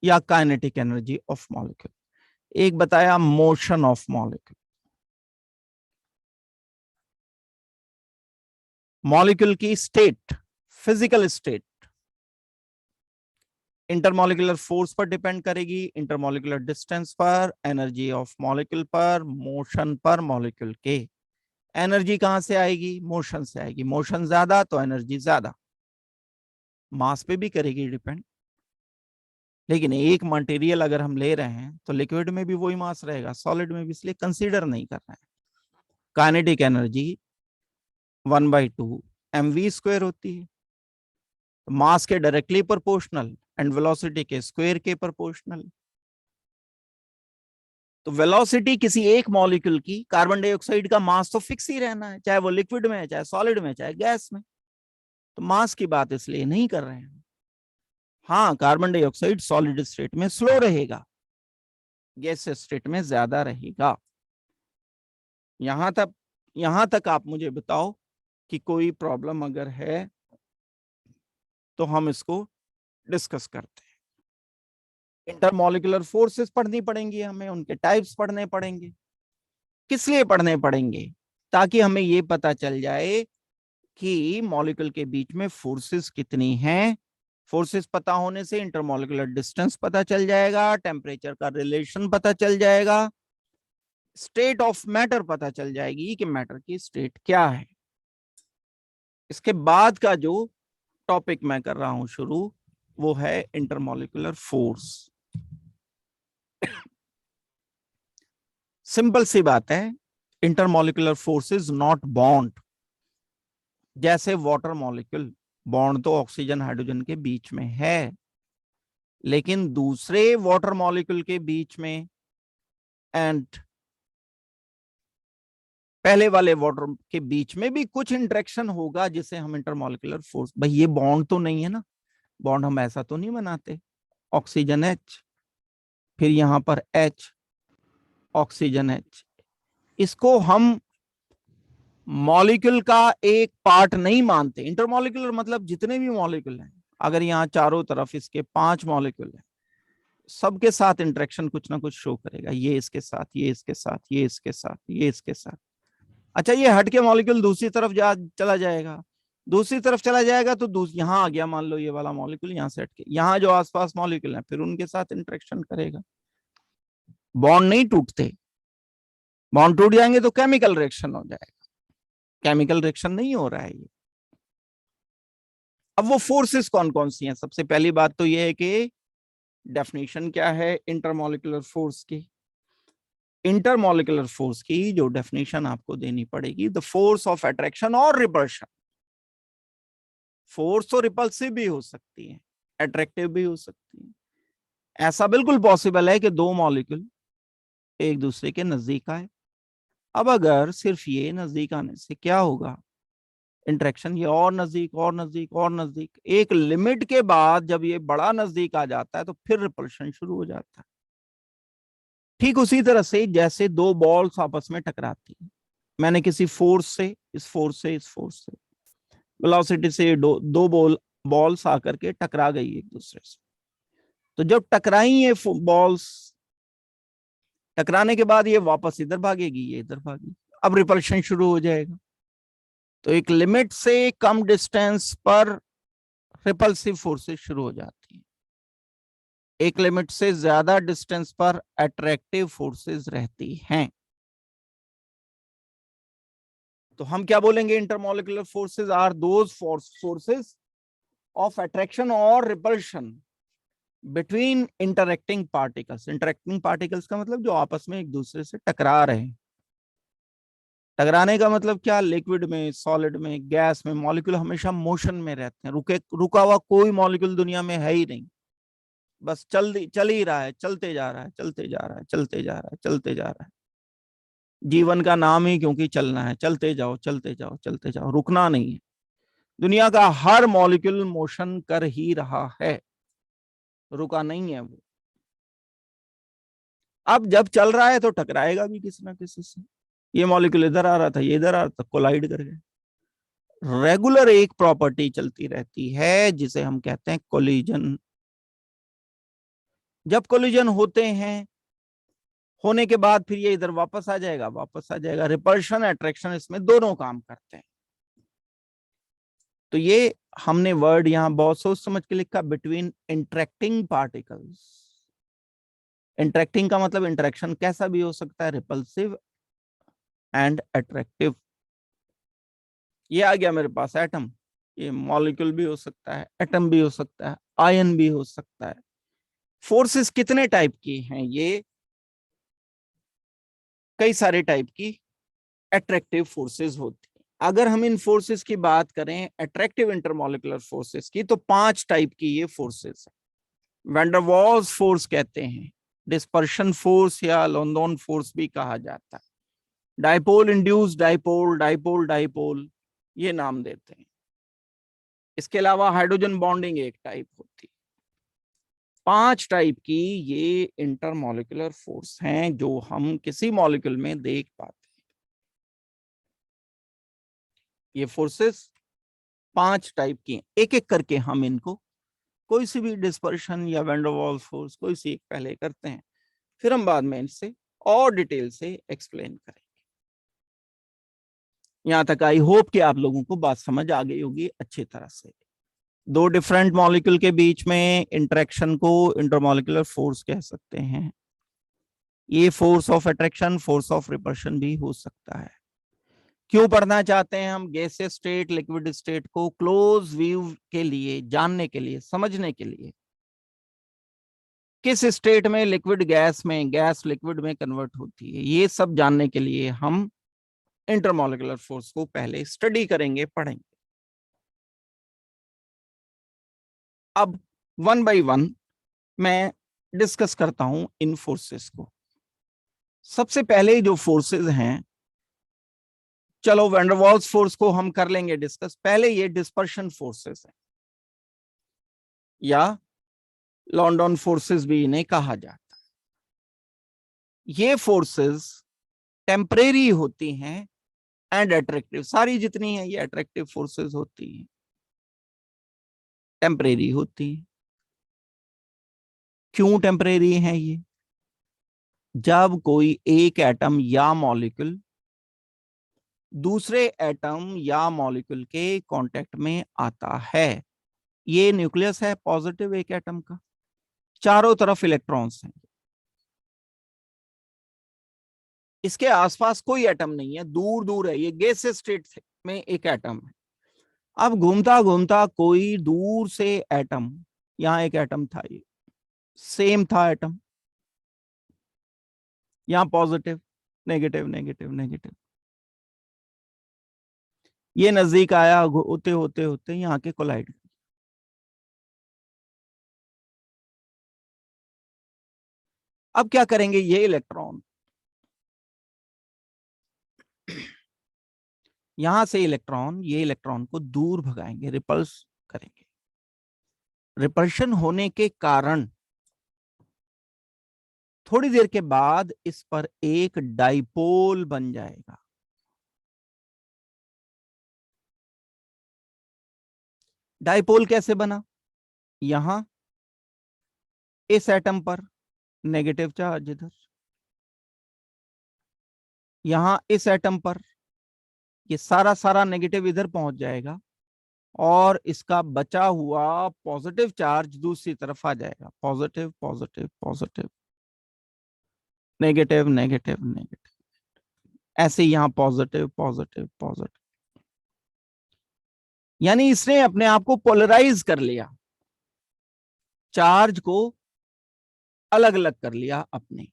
Speaker 1: या काइनेटिक एनर्जी ऑफ मॉलिक्यूल, एक बताया मोशन ऑफ मॉलिक्यूल। मॉलिक्यूल की state, physical state intermolecular force पर डिपेंड करेगी, इंटरमॉलिक्यूलर डिस्टेंस पर, एनर्जी ऑफ मॉलिक्यूल पर, मोशन पर मॉलिक्यूल के। एनर्जी कहां से आएगी? मोशन से आएगी। मोशन ज्यादा तो एनर्जी ज्यादा। मास पे भी करेगी डिपेंड, लेकिन एक मटेरियल अगर हम ले रहे हैं तो लिक्विड में भी वही मास रहेगा, सॉलिड में भी, इसलिए कंसीडर नहीं कर रहे हैं। काइनेटिक एनर्जी 1/2 mv² होती है, तो मास के डायरेक्टली प्रोपोर्शनल एंड वेलोसिटी के स्क्वायर के प्रोपोर्शनल। तो वेलोसिटी किसी एक मॉलिक्यूल की, कार्बन डाइऑक्साइड का मास तो फिक्स ही रहना है, चाहे वो लिक्विड में है, चाहे सॉलिड में, चाहे गैस में। तो मास की बात इसलिए नहीं कर रहे हैं। हाँ, कार्बन डाइऑक्साइड सॉलिड स्टेट में स्लो रहेगा, गैस स्टेट में ज्यादा रहेगा। यहां तक आप मुझे बताओ कि कोई प्रॉब्लम अगर है तो हम इसको डिस्कस करते हैं। इंटरमॉलिक्यूलर फोर्सेस पढ़नी पड़ेंगी हमें, उनके टाइप्स पढ़ने पड़ेंगे। किस लिए पढ़ने पड़ेंगे? ताकि हमें ये पता चल जाए कि मॉलिक्यूल के बीच में फोर्सेस कितनी हैं। फोर्सेस पता होने से इंटरमॉलिक्यूलर डिस्टेंस पता चल जाएगा, टेम्परेचर का रिलेशन पता चल जाएगा, स्टेट ऑफ मैटर पता चल जाएगी कि मैटर की स्टेट क्या है। इसके बाद का जो टॉपिक मैं कर रहा हूं शुरू, वो है इंटरमॉलिक्यूलर फोर्स। सिंपल सी बात है, intermolecular force is not bond. जैसे वाटर मॉलिक्यूल, बॉन्ड तो ऑक्सीजन हाइड्रोजन के बीच में है, लेकिन दूसरे वाटर मॉलिक्यूल के बीच में एंड पहले वाले वाटर के बीच में भी कुछ इंटरेक्शन होगा जिसे हम इंटरमॉलिक्यूलर फोर्स। भाई ये बॉन्ड तो नहीं है ना, बॉन्ड हम ऐसा तो नहीं बनाते। ऑक्सीजन H, फिर यहां पर H, ऑक्सीजन H, इसको हम मॉलिक्यूल का एक पार्ट नहीं मानते। इंटरमॉलिक्यूलर मतलब जितने भी मॉलिक्यूल हैं, अगर यहाँ चारों तरफ इसके 5 मॉलिक्यूल हैं, सबके साथ इंटरेक्शन कुछ ना कुछ शो करेगा। ये इसके साथ, ये इसके साथ, ये इसके साथ, ये इसके साथ। अच्छा, ये हट के मॉलिक्यूल दूसरी तरफ चला जाएगा, दूसरी तरफ चला जाएगा तो यहाँ आ गया, मान लो ये वाला मॉलिक्यूल यहाँ से हट के, यहाँ जो आसपास मॉलिक्यूल है फिर उनके साथ इंटरेक्शन करेगा। बॉन्ड नहीं टूटते, बॉन्ड टूट जाएंगे तो केमिकल रिएक्शन हो जाएगा, केमिकल रिएक्शन नहीं हो रहा है ये। अब वो फोर्सेस कौन कौन सी हैं? सबसे पहली बात तो ये है कि डेफिनेशन क्या है इंटरमॉलिक्यूलर फोर्स की। इंटरमॉलिक्यूलर फोर्स की जो डेफिनेशन आपको देनी पड़ेगी, द फोर्स ऑफ अट्रैक्शन और रिपल्शन। फोर्स तो रिपल्सिव भी हो सकती है, अट्रैक्टिव भी हो सकती है। ऐसा बिल्कुल पॉसिबल है कि दो मॉलिक्यूल एक दूसरे के नजदीक आए। अब अगर सिर्फ ये नजदीक आने से क्या होगा, इंटरेक्शन, ये और नजदीक और नजदीक और नजदीक, एक लिमिट के बाद जब ये बड़ा नजदीक आ जाता है तो फिर रिपल्शन शुरू हो जाता है। ठीक उसी तरह से जैसे दो बॉल्स आपस में टकराती हैं, मैंने किसी फोर्स से, इस फोर्स से, इस फोर्स से, वेलोसिटी से दो बॉल्स आकर के टकरा गई एक दूसरे से। तो जब टकराई ये बॉल्स, टकराने के बाद ये वापस इधर भागेगी, ये इधर भागेगी, अब रिपल्शन शुरू हो जाएगा। तो एक लिमिट से कम डिस्टेंस पर रिपल्सिव फोर्सेस शुरू हो जाती है, एक लिमिट से ज्यादा डिस्टेंस पर अट्रैक्टिव फोर्सेस रहती हैं। तो हम क्या बोलेंगे, intermolecular forces are those forces of attraction और repulsion between interacting particles. Interacting particles का मतलब जो आपस में एक दूसरे से टकरा रहे हैं। टकराने का मतलब क्या, लिक्विड में, सॉलिड में, गैस में, मॉलिक्यूल हमेशा मोशन में रहते हैं, रुका हुआ कोई मॉलिक्यूल दुनिया में है ही नहीं, बस चल ही रहा है, चलते जा रहा है, चलते जा रहा है, चलते जा रहा है, चलते जा रहा है। जीवन का नाम ही क्योंकि चलना है, चलते जाओ, चलते जाओ, चलते जाओ, रुकना नहीं है। दुनिया का हर मॉलिक्यूल मोशन कर ही रहा है, रुका नहीं है वो। अब जब चल रहा है तो टकराएगा भी किसी ना किसी से। ये मॉलिक्यूल इधर आ रहा था, ये इधर आ रहा था, कोलाइड कर गए। रेगुलर एक प्रॉपर्टी चलती रहती है जिसे हम कहते हैं कोलिजन। जब कोलिजन होते हैं, होने के बाद फिर ये इधर वापस आ जाएगा, वापस आ जाएगा। रिपल्शन, अट्रैक्शन, इसमें दोनों काम करते हैं। तो ये हमने वर्ड यहां बहुत सोच समझ के लिखा, बिटवीन इंटरेक्टिंग पार्टिकल्स। इंटरेक्टिंग का मतलब इंटरेक्शन कैसा भी हो सकता है, रिपल्सिव एंड अट्रैक्टिव। ये आ गया मेरे पास एटम, ये मॉलिक्यूल भी हो सकता है, एटम भी हो सकता है, आयन भी हो सकता है। फोर्सेस कितने टाइप की हैं, ये कई सारे टाइप की अट्रैक्टिव फोर्सेस होती हैं। अगर हम इन फोर्सेस की बात करें, अट्रैक्टिव इंटरमॉलिकुलर फोर्सेस की, तो 5 टाइप की ये फोर्सेस है। वैंडरवाल्स फोर्स कहते हैं, डिस्पर्शन फोर्स या लोंदोन फोर्स भी कहा जाता है, dipole induce dipole, dipole dipole, ये नाम देते हैं। इसके अलावा हाइड्रोजन बॉन्डिंग एक टाइप होती है। 5 टाइप की ये इंटरमॉलिकुलर फोर्स हैं जो हम किसी मॉलिक्यूल में देख पाते हैं। ये फोर्सेस 5 टाइप की हैं, एक एक करके हम इनको, कोई सी भी डिस्पर्शन या वैन डर वाल्स फोर्स, कोई सी एक पहले करते हैं, फिर हम बाद में इनसे और डिटेल से एक्सप्लेन करेंगे। यहां तक आई होप कि आप लोगों को बात समझ आ गई होगी अच्छी तरह से। दो डिफरेंट मॉलिक्यूल के बीच में इंटरेक्शन को इंटरमॉलिकुलर फोर्स कह सकते हैं। ये force of attraction, force of repulsion भी हो सकता है। क्यों पढ़ना चाहते हैं हम गैसियस स्टेट, लिक्विड स्टेट को क्लोज व्यू के लिए, जानने के लिए, समझने के लिए। किस स्टेट में लिक्विड गैस में, गैस लिक्विड में कन्वर्ट होती है, ये सब जानने के लिए हम इंटरमॉलिकुलर फोर्स को पहले स्टडी करेंगे, पढ़ेंगे। अब वन बाय वन मैं डिस्कस करता हूं इन फोर्सेस को। सबसे पहले जो फोर्सेस हैं, चलो वैंडरवाल्स फोर्स को हम कर लेंगे डिस्कस। पहले ये डिस्पर्शन फोर्सेस हैं, या लॉन्डन फोर्सेस भी इन्हें कहा जाता है। ये फोर्सेस टेम्परेरी होती हैं एंड अट्रैक्टिव। सारी जितनी है ये अट्रैक्टिव फोर्सेस होती हैं, टेम्परेरी होती हैं। क्यों टेम्परेरी है ये? जब कोई एक एटम या मॉलिक्यूल दूसरे एटम या मॉलिक्यूल के कांटेक्ट में आता है, ये न्यूक्लियस है पॉजिटिव एक एटम का, चारों तरफ इलेक्ट्रॉन्स हैं, इसके आसपास कोई एटम नहीं है, दूर दूर है, ये गैसियस स्टेट में एक एटम है। अब घूमता घूमता कोई दूर से एटम, यहां एक एटम था, ये सेम था एटम, यहां पॉजिटिव, नेगेटिव, नेगेटिव, नेगेटिव, ये नजदीक आया, होते होते होते यहाँ के कोलाइड। अब क्या करेंगे, ये इलेक्ट्रॉन यहां से इलेक्ट्रॉन, ये इलेक्ट्रॉन को दूर भगाएंगे, रिपल्स करेंगे। रिपल्शन होने के कारण थोड़ी देर के बाद इस पर एक डाइपोल बन जाएगा। डाइपोल कैसे बना, यहां इस एटम पर नेगेटिव चार्ज इधर, यहां इस एटम पर ये सारा सारा नेगेटिव इधर पहुंच जाएगा और इसका बचा हुआ पॉजिटिव चार्ज दूसरी तरफ आ जाएगा। Positive positive positive, negative negative negative, ऐसे यहां पॉजिटिव पॉजिटिव पॉजिटिव। यानी इसने अपने आप को पोलराइज कर लिया, चार्ज को अलग अलग कर लिया अपने,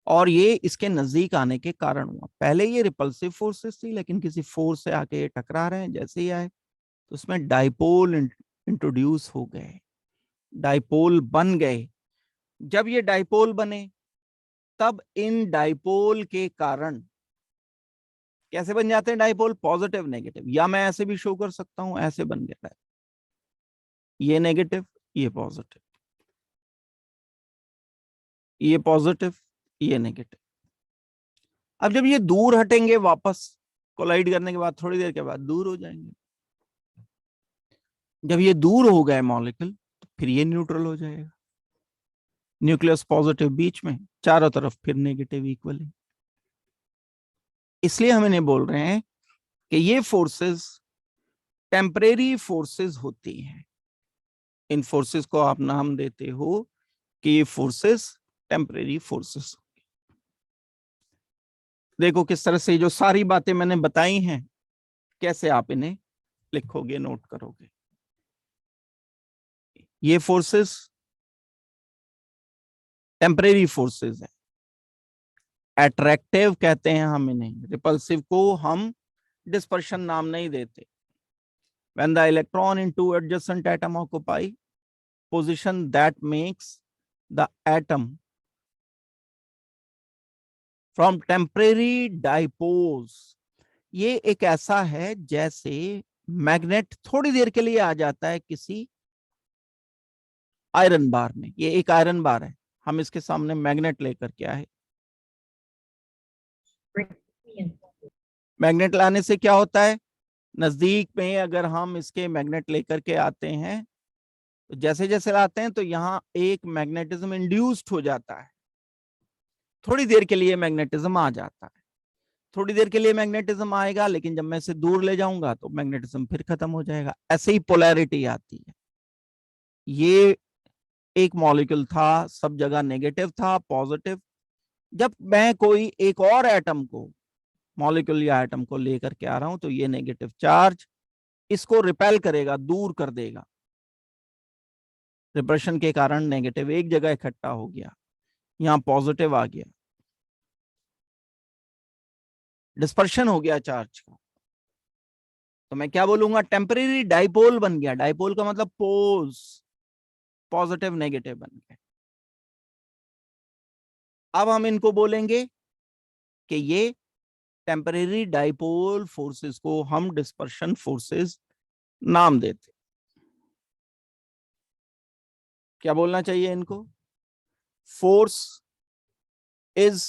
Speaker 1: और ये इसके नजदीक आने के कारण हुआ। पहले ये रिपल्सिव फोर्सेस थी, लेकिन किसी फोर्स से आके ये टकरा रहे हैं, जैसे ही आए तो उसमें डाइपोल इंट्रोड्यूस हो गए, डाइपोल बन गए। जब ये डाइपोल बने तब इन डाइपोल के कारण कैसे बन जाते हैं डाइपोल, पॉजिटिव नेगेटिव, या मैं ऐसे भी शो कर सकता हूं, ऐसे बन गया है, ये नेगेटिव ये पॉजिटिव, ये पॉजिटिव ये नेगेटिव। अब जब ये दूर हटेंगे वापस, कोलाइड करने के बाद थोड़ी देर के बाद दूर हो जाएंगे। जब ये दूर हो गए मॉलिक्यूल तो फिर ये न्यूट्रल हो जाएगा, न्यूक्लियस पॉजिटिव बीच में, चारों तरफ फिर नेगेटिव इक्वली। इसलिए हम इन्हें बोल रहे हैं कि ये फोर्सेस टेम्परेरी फोर्सेस होती हैं। इन फोर्सेस को आप नाम देते हो कि ये फोर्सेस टेम्परेरी फोर्सेस। देखो किस तरह से जो सारी बातें मैंने बताई हैं, कैसे आप इन्हें लिखोगे, नोट करोगे। ये फोर्सेस टेम्परेरी फोर्सेस है, अट्रैक्टिव कहते हैं हम इन्हें, रिपल्सिव को हम डिस्पर्शन नाम नहीं देते। When the electron in two adjacent atom occupy position that makes the atom from temporary dipoles, ये एक ऐसा है जैसे मैग्नेट थोड़ी देर के लिए आ जाता है किसी आयरन बार में। ये एक आयरन बार है, हम इसके सामने मैग्नेट लेकर के आए। मैग्नेट लाने से क्या होता है, नजदीक में अगर हम इसके मैग्नेट लेकर के आते हैं तो जैसे जैसे लाते हैं तो यहाँ एक मैग्नेटिज्म इंड्यूस्ड हो जाता है, थोड़ी देर के लिए मैग्नेटिज्म आ जाता है, थोड़ी देर के लिए मैग्नेटिज्म आएगा, लेकिन जब मैं इसे दूर ले जाऊंगा तो मैग्नेटिज्म फिर खत्म हो जाएगा। ऐसे ही पोलैरिटी आती है। ये एक मॉलिक्यूल था, सब जगह नेगेटिव था पॉजिटिव। जब मैं कोई एक और एटम को, मॉलिक्यूल या एटम को लेकर के आ रहा हूं तो ये नेगेटिव चार्ज इसको रिपेल करेगा, दूर कर देगा। रिपल्शन के कारण नेगेटिव एक जगह इकट्ठा हो गया, यहां पॉजिटिव आ गया, डिस्पर्शन हो गया चार्ज का। तो मैं क्या बोलूंगा, टेम्परेरी डाइपोल बन गया। डाइपोल का मतलब पोज, पॉजिटिव नेगेटिव बन गए। अब हम इनको बोलेंगे कि ये टेम्परेरी डाइपोल फोर्सेस को हम डिस्पर्शन फोर्सेस नाम देते। क्या बोलना चाहिए इनको, फोर्स इज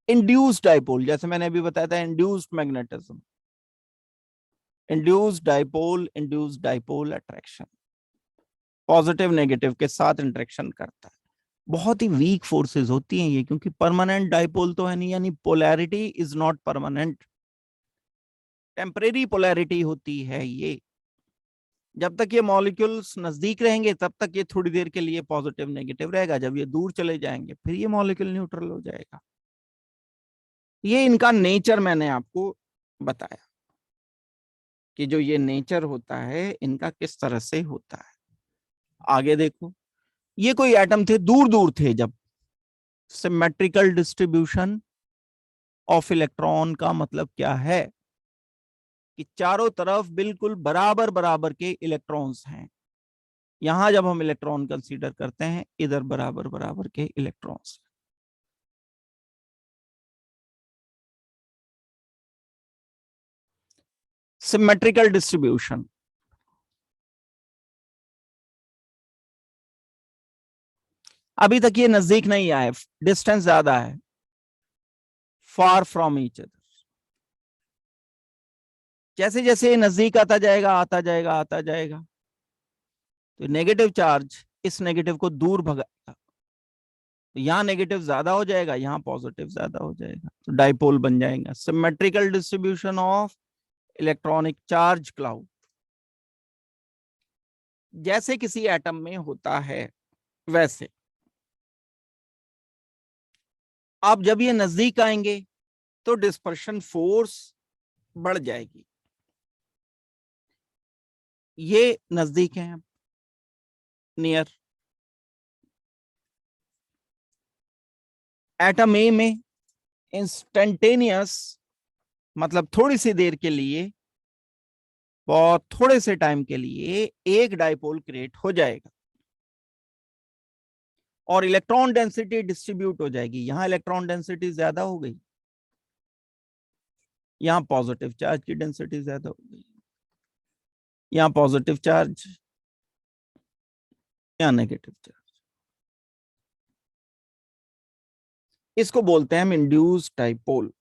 Speaker 1: इंड्यूस्ड डाइपोल, जैसे मैंने अभी बताया था induced magnetism, induced dipole attraction, positive negative के साथ इंटरेक्शन करता है। बहुत ही वीक फोर्सेस होती हैं ये, क्योंकि परमानेंट डाइपोल तो है नहीं, यानी polarity is not permanent, temporary polarity होती है ये। जब तक ये मॉलिक्यूल्स नजदीक रहेंगे तब तक ये थोड़ी देर के लिए पॉजिटिव नेगेटिव रहेगा, जब ये दूर चले जाएंगे फिर ये मॉलिक्यूल न्यूट्रल हो जाएगा। ये इनका नेचर मैंने आपको बताया कि जो ये नेचर होता है इनका किस तरह से होता है। आगे देखो, ये कोई एटम थे, दूर दूर थे, जब सिमेट्रिकल डिस्ट्रीब्यूशन ऑफ इलेक्ट्रॉन का मतलब क्या है कि चारों तरफ बिल्कुल बराबर बराबर के इलेक्ट्रॉन्स हैं। यहां जब हम इलेक्ट्रॉन कंसीडर करते हैं, इधर बराबर बराबर के इलेक्ट्रॉन्स। सिमेट्रिकल डिस्ट्रीब्यूशन, अभी तक ये नजदीक नहीं आए, डिस्टेंस ज्यादा है, फार फ्रॉम ईच अदर। जैसे जैसे नजदीक आता जाएगा आता जाएगा आता जाएगा, तो नेगेटिव चार्ज इस नेगेटिव को दूर भगाएगा, तो यहां नेगेटिव ज्यादा हो जाएगा, यहां पॉजिटिव ज्यादा हो जाएगा, तो डाइपोल बन जाएगा। Symmetrical distribution of electronic charge cloud, जैसे किसी एटम में होता है वैसे। अब जब ये नजदीक आएंगे तो डिस्पर्शन फोर्स बढ़ जाएगी। ये नजदीक है, नियर। एटम ए में इंस्टेंटेनियस, मतलब थोड़ी सी देर के लिए, बहुत थोड़े से टाइम के लिए एक डाइपोल क्रिएट हो जाएगा और इलेक्ट्रॉन डेंसिटी डिस्ट्रीब्यूट हो जाएगी। यहां इलेक्ट्रॉन डेंसिटी ज्यादा हो गई, यहां पॉजिटिव चार्ज की डेंसिटी ज्यादा हो गई, यहां पॉजिटिव चार्ज, यहां नेगेटिव चार्ज। इसको बोलते हैं हम इंड्यूस डाइपोल।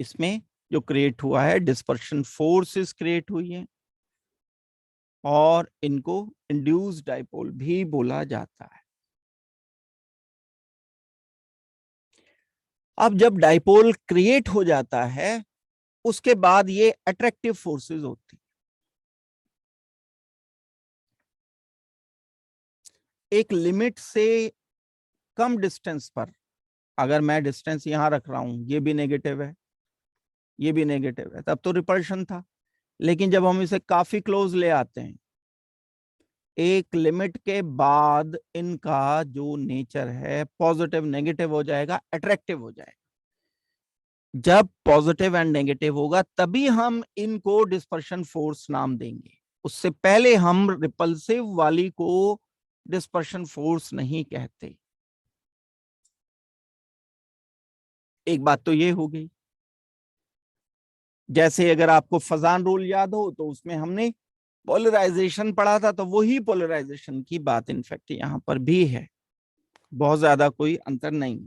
Speaker 1: इसमें जो क्रिएट हुआ है, डिस्पर्शन फोर्सेस क्रिएट हुई है, और इनको इंड्यूस डाइपोल भी बोला जाता है। अब जब डाइपोल क्रिएट हो जाता है, उसके बाद ये अट्रैक्टिव फोर्सेस होती है। एक लिमिट से कम डिस्टेंस पर, अगर मैं डिस्टेंस यहां रख रहा हूं, ये भी नेगेटिव है, ये भी नेगेटिव है, तब तो रिपल्शन था। लेकिन जब हम इसे काफी क्लोज ले आते हैं, एक लिमिट के बाद इनका जो नेचर है पॉजिटिव नेगेटिव हो जाएगा, अट्रैक्टिव हो जाएगा। जब पॉजिटिव एंड नेगेटिव होगा तभी हम इनको डिस्पर्शन फोर्स नाम देंगे। उससे पहले हम रिपल्सिव वाली को डिस्पर्शन फोर्स नहीं कहते। एक बात तो ये हो गई। जैसे अगर आपको फजान रूल याद हो, तो उसमें हमने पोलराइजेशन पढ़ा था, तो वही पोलराइजेशन की बात इनफैक्ट यहां पर भी है, बहुत ज्यादा कोई अंतर नहीं।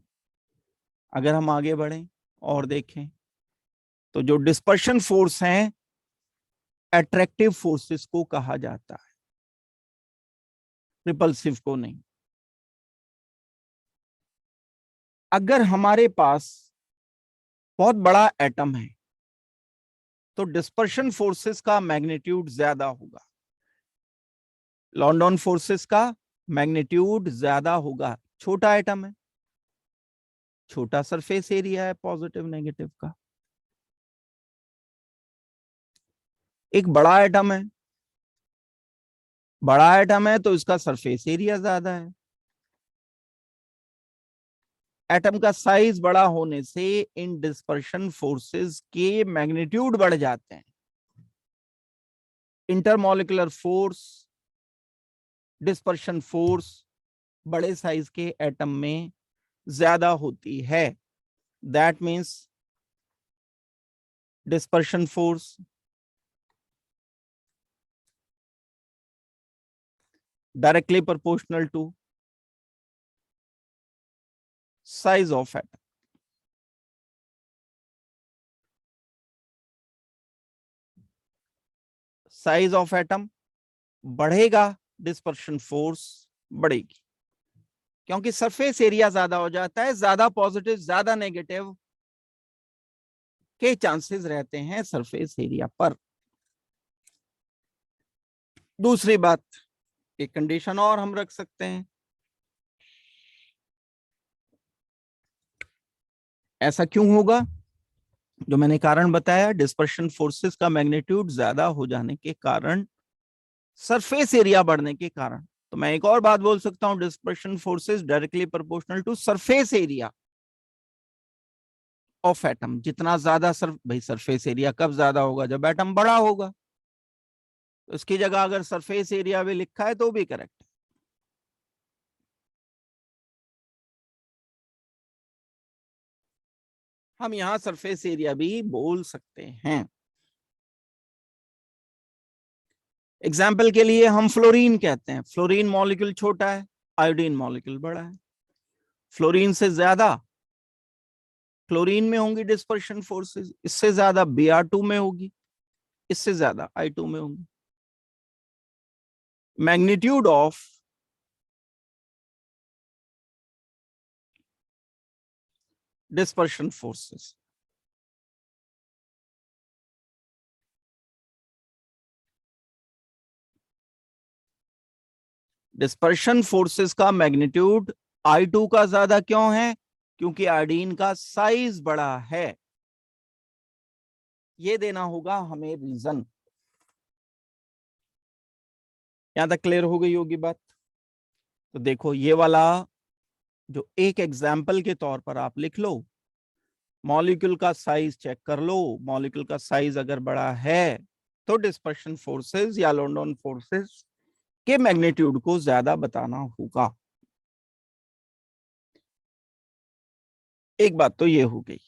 Speaker 1: अगर हम आगे बढ़ें और देखें, तो जो डिस्पर्शन फोर्स हैं, अट्रैक्टिव फोर्सेस को कहा जाता है, रिपल्सिव को नहीं। अगर हमारे पास बहुत बड़ा एटम है, तो डिस्पर्शन फोर्सेस का मैग्नीट्यूड ज्यादा होगा, लॉन्डन फोर्सेस का मैग्नीट्यूड ज्यादा होगा। छोटा एटम है, छोटा सरफेस एरिया है पॉजिटिव नेगेटिव का। एक बड़ा एटम है, बड़ा एटम है तो इसका सरफेस एरिया ज्यादा है। एटम का साइज बड़ा होने से इन डिस्पर्शन फोर्सेस के मैग्नीट्यूड बढ़ जाते हैं। इंटरमॉलिक्यूलर फोर्स, डिस्पर्शन फोर्स बड़े साइज के एटम में ज्यादा होती है। That means dispersion force directly proportional to size of atom. Size of atom बढ़ेगा, डिस्पर्शन फोर्स बढ़ेगी, क्योंकि सरफेस एरिया ज्यादा हो जाता है। ज्यादा पॉजिटिव ज्यादा नेगेटिव के चांसेस रहते हैं सरफेस एरिया पर। दूसरी बात, एक कंडीशन और हम रख सकते हैं, ऐसा क्यों होगा? जो मैंने कारण बताया, डिस्पर्शन फोर्सेस का मैग्नीट्यूड ज्यादा हो जाने के कारण, सरफेस एरिया बढ़ने के कारण। तो मैं एक और बात बोल सकता हूं, dispersion forces directly proportional to surface area of atom. जितना ज्यादा भाई सरफेस एरिया कब ज्यादा होगा? जब एटम बड़ा होगा। तो इसकी जगह अगर सरफेस एरिया भी लिखा है तो भी करेक्ट है। हम यहां सरफेस एरिया भी बोल सकते हैं। एग्जाम्पल के लिए हम फ्लोरीन कहते हैं, फ्लोरीन मॉलिक्यूल छोटा है, आयोडीन मॉलिक्यूल बड़ा है। फ्लोरीन से ज्यादा क्लोरीन में होंगी डिस्पर्शन फोर्सेस, इससे ज्यादा Br2 में होगी, इससे ज्यादा I2 में होंगी। Magnitude of dispersion forces, dispersion forces का मैग्नीट्यूड I2 का ज्यादा क्यों है? क्योंकि आयोडीन का साइज बड़ा है। ये देना होगा हमें रीजन। यहां तक क्लियर हो गई होगी बात? तो देखो ये वाला जो एक एग्जाम्पल के तौर पर आप लिख लो, मॉलिक्यूल का साइज चेक कर लो, मॉलिक्यूल का साइज अगर बड़ा है तो डिस्पर्शन फोर्सेस या लॉन्डन फोर्सेस के मैग्नीट्यूड को ज्यादा बताना होगा। एक बात तो ये हो गई।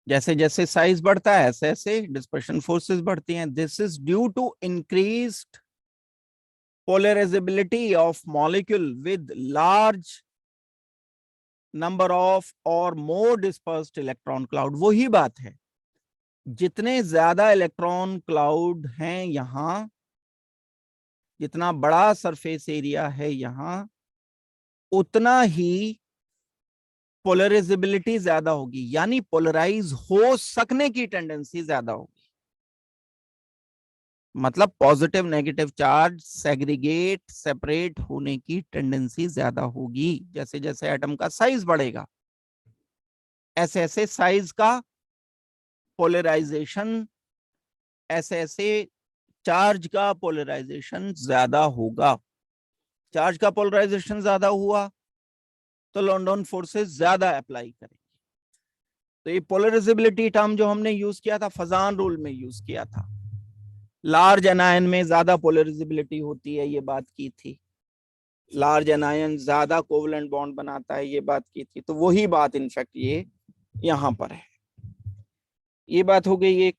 Speaker 1: जैसे जैसे साइज बढ़ता है ऐसे ऐसे डिस्पर्शन फोर्सेस बढ़ती हैं। This is due to increased polarizability of molecule with large number of or more dispersed electron cloud। वही बात है, जितने ज्यादा इलेक्ट्रॉन क्लाउड हैं यहां, जितना बड़ा सरफेस एरिया है यहां, उतना ही पोलराइजेबिलिटी ज्यादा होगी, यानी पोलराइज हो सकने की टेंडेंसी ज्यादा होगी। मतलब positive negative charge segregate separate होने की टेंडेंसी ज्यादा होगी। जैसे जैसे एटम का साइज बढ़ेगा ऐसे ऐसे साइज का पोलराइजेशन, ऐसे ऐसे चार्ज का पोलराइजेशन ज्यादा होगा। चार्ज का पोलराइजेशन ज्यादा हुआ तो लॉन्डन फोर्सेस ज्यादा अप्लाई करेंगे। तो ये पोलराइजेबिलिटी टर्म जो हमने यूज किया था फजान रूल में यूज किया था, लार्ज एनायन में ज्यादा पोलराइजेबिलिटी होती है, ये बात की थी। लार्ज एनायन ज्यादा कोवलेंट बॉन्ड बनाता है, ये बात की थी। तो वही बात इनफैक्ट ये यहां पर है। ये बात हो गई एक।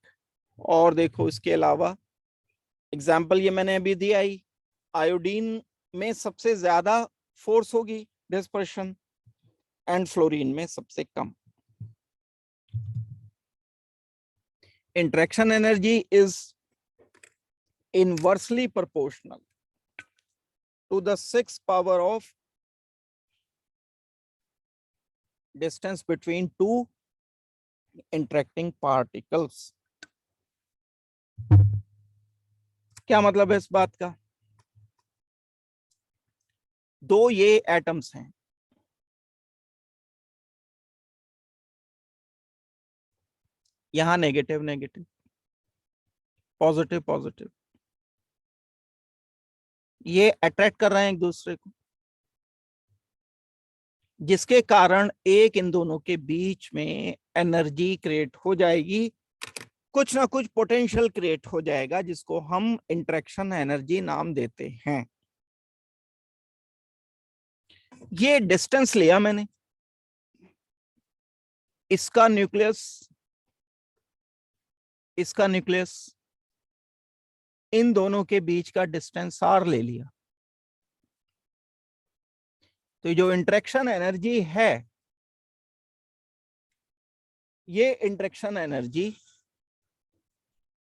Speaker 1: और देखो इसके अलावा एग्जाम्पल ये मैंने अभी दिया ही, आयोडीन में सबसे ज्यादा फोर्स होगी डिस्पर्शन एंड फ्लोरीन में सबसे कम। Interaction energy is inversely proportional to the 6th power of distance between two interacting particles। क्या मतलब है इस बात का? दो ये एटम्स हैं, यहां नेगेटिव नेगेटिव, पॉजिटिव पॉजिटिव, ये अट्रैक्ट कर रहे हैं एक दूसरे को, जिसके कारण एक इन दोनों के बीच में एनर्जी क्रिएट हो जाएगी, कुछ ना कुछ पोटेंशियल क्रिएट हो जाएगा, जिसको हम इंटरेक्शन एनर्जी नाम देते हैं। ये डिस्टेंस लिया मैंने, इसका न्यूक्लियस, इसका न्यूक्लियस, इन दोनों के बीच का डिस्टेंस R ले लिया। तो जो इंटरेक्शन एनर्जी है, ये इंटरेक्शन एनर्जी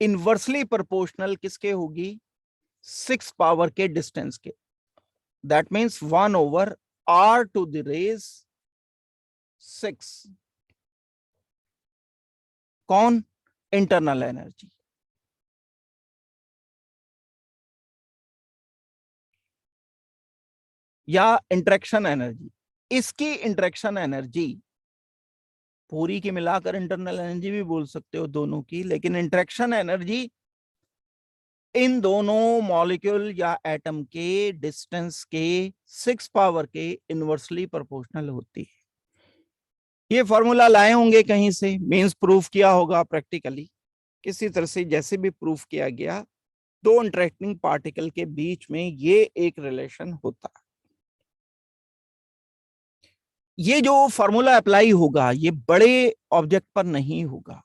Speaker 1: इनवर्सली प्रोपोर्शनल किसके होगी? 6 पावर के डिस्टेंस के। That means 1/r to the raise 6। कौन? Internal energy. या इंटरेक्शन एनर्जी। इसकी इंटरेक्शन एनर्जी पूरी की मिलाकर इंटरनल एनर्जी भी बोल सकते हो दोनों की, लेकिन इंटरेक्शन एनर्जी इन दोनों मॉलिक्यूल या एटम के डिस्टेंस के 6 पावर के इनवर्सली प्रोपोर्शनल होती है। ये फॉर्मूला लाए होंगे कहीं से, मींस प्रूफ किया होगा प्रैक्टिकली, किसी तरह से जैसे भी प्रूफ किया गया, दो इंटरेक्टिंग पार्टिकल के बीच में ये एक रिलेशन होता है। ये जो फॉर्मूला अप्लाई होगा ये बड़े ऑब्जेक्ट पर नहीं होगा।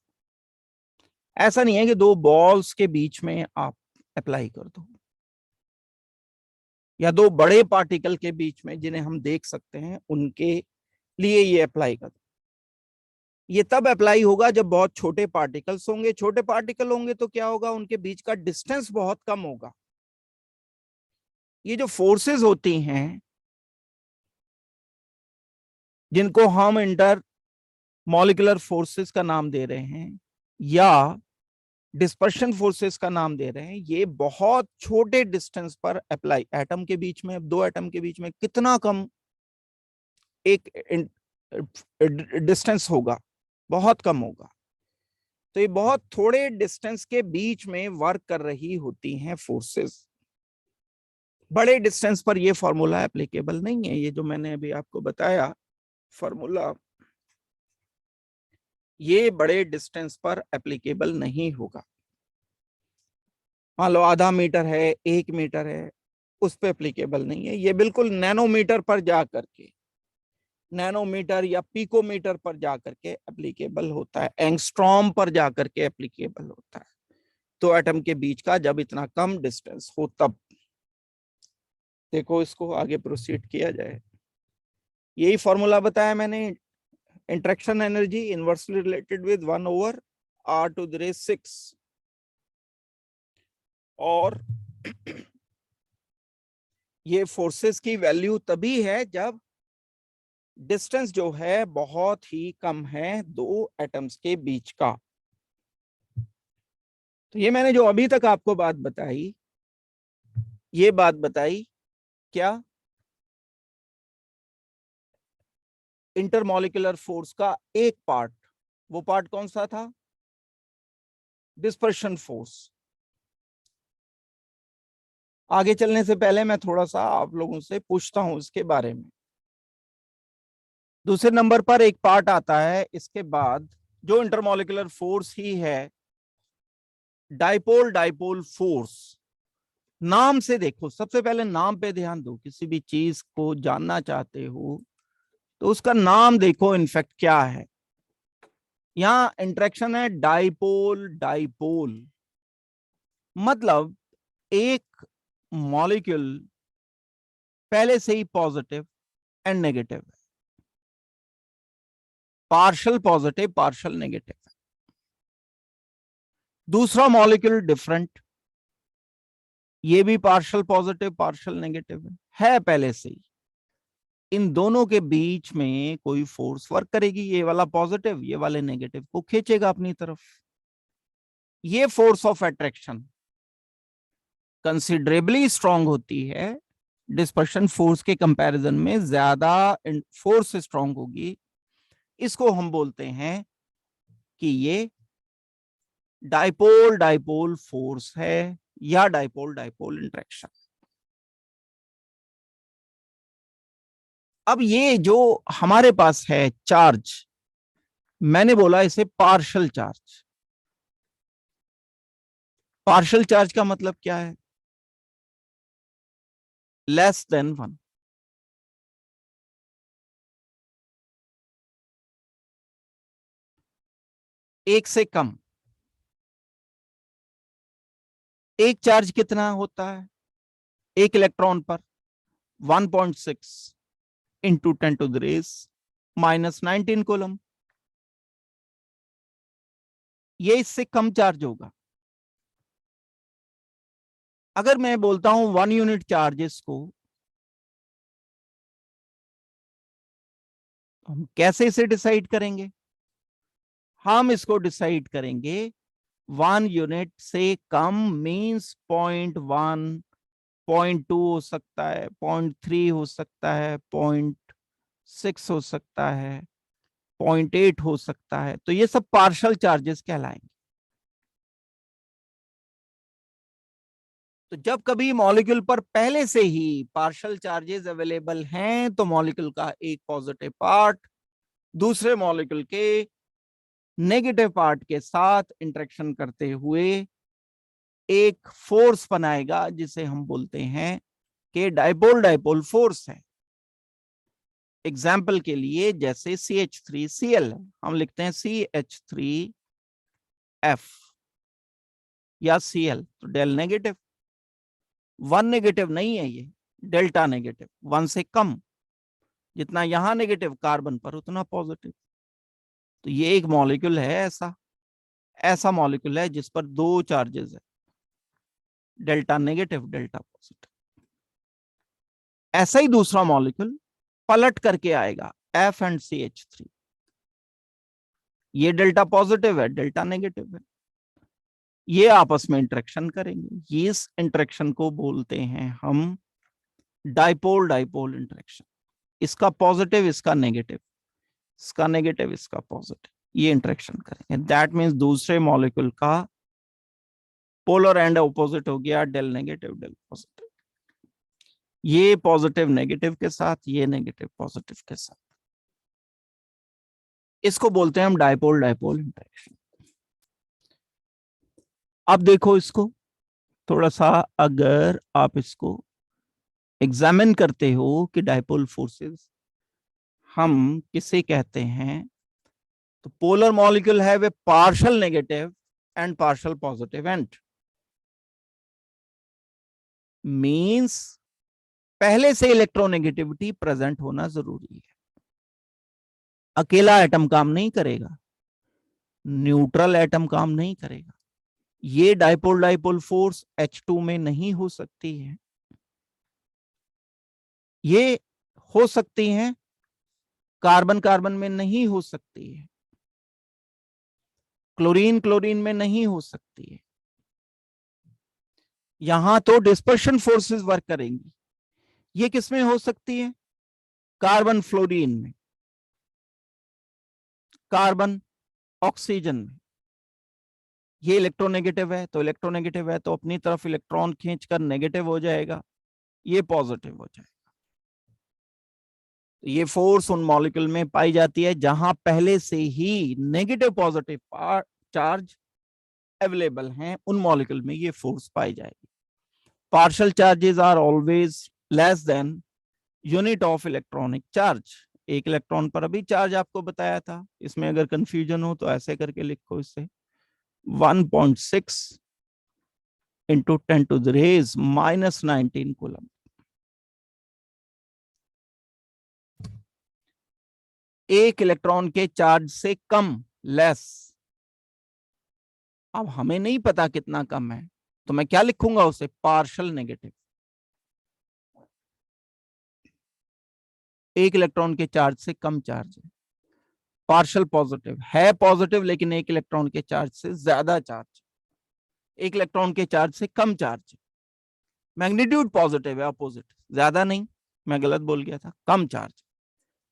Speaker 1: ऐसा नहीं है कि दो बॉल्स के बीच में आप अप्लाई कर दो, या दो बड़े पार्टिकल के बीच में जिन्हें हम देख सकते हैं उनके लिए ये अप्लाई कर दो। ये तब अप्लाई होगा जब बहुत छोटे पार्टिकल्स होंगे। छोटे पार्टिकल होंगे तो क्या होगा, उनके बीच का डिस्टेंस बहुत कम होगा। ये जो फोर्सेस होती हैं जिनको हम इंटर मॉलिक्यूलर फोर्सेस का नाम दे रहे हैं या डिस्पर्शन फोर्सेस का नाम दे रहे हैं, ये बहुत छोटे डिस्टेंस पर अप्लाई, एटम के बीच में, दो एटम के बीच में कितना कम एक डिस्टेंस होगा, बहुत कम होगा। तो ये बहुत थोड़े डिस्टेंस के बीच में वर्क कर रही होती हैं फोर्सेस। बड़े डिस्टेंस पर ये फॉर्मूला एप्लीकेबल नहीं है। ये जो मैंने अभी आपको बताया फॉर्मूला, ये बड़े डिस्टेंस पर एप्लीकेबल नहीं होगा। मान लो आधा मीटर है, 1 मीटर है, उस पर एप्लीकेबल नहीं है। ये बिल्कुल नैनोमीटर पर जा करके, नैनोमीटर या पिकोमीटर पर जाकर के एप्लीकेबल होता है, एंगस्ट्रॉम पर जाकर के एप्लीकेबल होता है। तो एटम के बीच का जब इतना कम डिस्टेंस हो तब। देखो इसको आगे प्रोसीड किया जाए। यही फॉर्मूला बताया मैंने, interaction energy inversely related with 1/r⁶। और ये फोर्सेस की वैल्यू तभी है जब डिस्टेंस जो है बहुत ही कम है दो एटम्स के बीच का। तो ये मैंने जो अभी तक आपको बात बताई, ये बात बताई क्या, इंटरमॉलिक्यूलर फोर्स का एक पार्ट। वो पार्ट कौन सा था? Dispersion force. आगे चलने से पहले मैं थोड़ा सा आप लोगों से पूछता हूं इसके बारे में। दूसरे नंबर पर एक पार्ट आता है इसके बाद, जो इंटरमॉलिक्यूलर फोर्स ही है, डाइपोल डाइपोल फोर्स। नाम से देखो, सबसे पहले नाम पे ध्यान दो। किसी भी चीज को जानना चाहते हो तो उसका नाम देखो इनफैक्ट क्या है। यहां इंटरेक्शन है डाइपोल डाइपोल, मतलब एक मॉलिक्यूल पहले से ही पॉजिटिव एंड नेगेटिव है, पार्शियल पॉजिटिव पार्शियल नेगेटिव है। दूसरा मॉलिक्यूल डिफरेंट, ये भी पार्शियल पॉजिटिव पार्शियल नेगेटिव है पहले से ही। इन दोनों के बीच में कोई फोर्स वर्क करेगी, ये वाला पॉजिटिव ये वाले नेगेटिव को खींचेगा अपनी तरफ। ये force of attraction considerably strong होती है, डिस्पर्शन फोर्स के कंपैरिजन में ज्यादा फोर्स स्ट्रांग होगी। इसको हम बोलते हैं कि ये डाइपोल डाइपोल फोर्स है या डाइपोल डाइपोल इंटरेक्शन। अब ये जो हमारे पास है चार्ज, मैंने बोला इसे पार्शियल चार्ज। पार्शियल चार्ज का मतलब क्या है? Less than 1। एक से कम। एक चार्ज कितना होता है एक इलेक्ट्रॉन पर? 1.6 इंटू 10⁻⁻19 कूलम। ये इससे कम चार्ज होगा। अगर मैं बोलता हूं 1 यूनिट चार्जेस को, हम कैसे इसे डिसाइड करेंगे? हम इसको डिसाइड करेंगे 1 यूनिट से कम मींस 0.1, 0.2 हो सकता है, 0.3 हो सकता है, 0.6 हो सकता है, 0.8 हो सकता है। तो ये सब पार्शियल चार्जेस कहलाएंगे। तो जब कभी मॉलिक्यूल पर पहले से ही पार्शियल चार्जेस अवेलेबल हैं तो मॉलिक्यूल का एक पॉजिटिव पार्ट दूसरे मॉलिक्यूल के नेगेटिव पार्ट के साथ इंटरेक्शन करते हुए एक फोर्स बनाएगा जिसे हम बोलते हैं कि डाइपोल डाइपोल फोर्स है। एग्जाम्पल के लिए जैसे CH3Cl है, हम लिखते हैं CH3F या Cl, तो डेल नेगेटिव। 1 नेगेटिव नहीं है, ये डेल्टा नेगेटिव, 1 से कम। जितना यहां नेगेटिव कार्बन पर उतना पॉजिटिव। तो ये एक मॉलिक्यूल है ऐसा ऐसा मॉलिक्यूल है जिस पर 2 चार्जेस है, डेल्टा नेगेटिव डेल्टा पॉजिटिव। ऐसा ही दूसरा मॉलिक्यूल पलट करके आएगा F एंड CH3, ये डेल्टा पॉजिटिव है डेल्टा नेगेटिव है, ये आपस में इंटरेक्शन करेंगे। इस इंटरेक्शन को बोलते हैं हम डाइपोल डाइपोल इंटरेक्शन। इसका पॉजिटिव इसका नेगेटिव, इसका नेगेटिव इसका पॉजिटिव, ये इंटरेक्शन करेंगे। दैट मींस दूसरे मॉलिक्यूल का पोलर एंड अपोजिट हो गया डेल नेगेटिव डेल पॉजिटिव। ये पॉजिटिव नेगेटिव के साथ, ये नेगेटिव पॉजिटिव के साथ। इसको बोलते हैं हम डाइपोल डाइपोल इंटरेक्शन। अब देखो इसको थोड़ा सा, अगर आप इसको एग्जामिन करते हो कि डाइपोल फोर्सेस हम किसे कहते हैं, तो पोलर मॉलिक्यूल है वे partial negative and partial positive and means पहले से इलेक्ट्रोनेगेटिविटी प्रेजेंट होना जरूरी है। अकेला एटम काम नहीं करेगा, न्यूट्रल एटम काम नहीं करेगा। ये डाइपोल डाइपोल फोर्स H2 में नहीं हो सकती है, ये हो सकती हैं कार्बन कार्बन में नहीं हो सकती है, क्लोरीन क्लोरीन में नहीं हो सकती है। यहां तो डिस्पर्शन फोर्सेस वर्क करेंगी। ये किसमें हो सकती है? कार्बन फ्लोरीन में, कार्बन ऑक्सीजन में। ये इलेक्ट्रोनेगेटिव है तो इलेक्ट्रोनेगेटिव है तो अपनी तरफ इलेक्ट्रॉन खींचकर नेगेटिव हो जाएगा, ये पॉजिटिव हो जाएगा। ये फोर्स उन मॉलिक्यूल में पाई जाती है जहां पहले से ही नेगेटिव पॉजिटिव चार्ज अवेलेबल हैं, उन मॉलिक्यूल में ये फोर्स पाई जाएगी। Partial charges are always less than unit of electronic charge. एक इलेक्ट्रॉन पर अभी चार्ज आपको बताया था, इसमें अगर कंफ्यूजन हो तो ऐसे करके लिखो इसे 1.6 इंटू 10⁻⁻⁹ कूलम। एक इलेक्ट्रॉन के चार्ज से कम, लेस। अब हमें नहीं पता कितना कम है, तो मैं क्या लिखूंगा उसे? Partial negative. एक इलेक्ट्रॉन के चार्ज से कम चार्ज है। पार्शियल पॉजिटिव है, पॉजिटिव लेकिन एक इलेक्ट्रॉन के चार्ज से ज्यादा चार्ज, एक इलेक्ट्रॉन के चार्ज से कम चार्ज। मैग्नीट्यूड पॉजिटिव है, अपोजिट, ज्यादा नहीं, मैं गलत बोल गया था, कम चार्ज,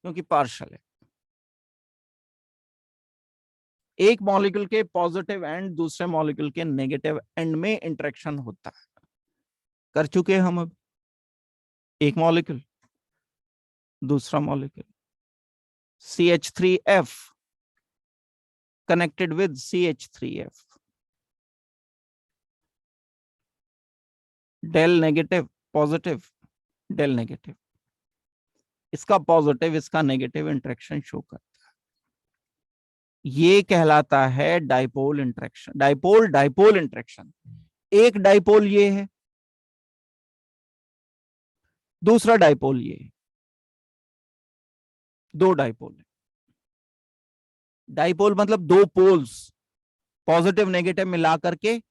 Speaker 1: क्योंकि पार्शियल है। एक मॉलिक्यूल के पॉजिटिव एंड दूसरे मॉलिक्यूल के नेगेटिव एंड में इंटरेक्शन होता है, कर चुके हम अब। एक मॉलिक्यूल दूसरा molecule CH3F connected with CH3F, del negative positive del negative, इसका पॉजिटिव इसका नेगेटिव इंटरेक्शन शो करता है। ये कहलाता है dipole interaction, dipole dipole interaction. एक डाइपोल ये है, दूसरा डाइपोल ये है, दो डाइपोल है। डाइपोल मतलब दो पोल्स पॉजिटिव नेगेटिव मिला करके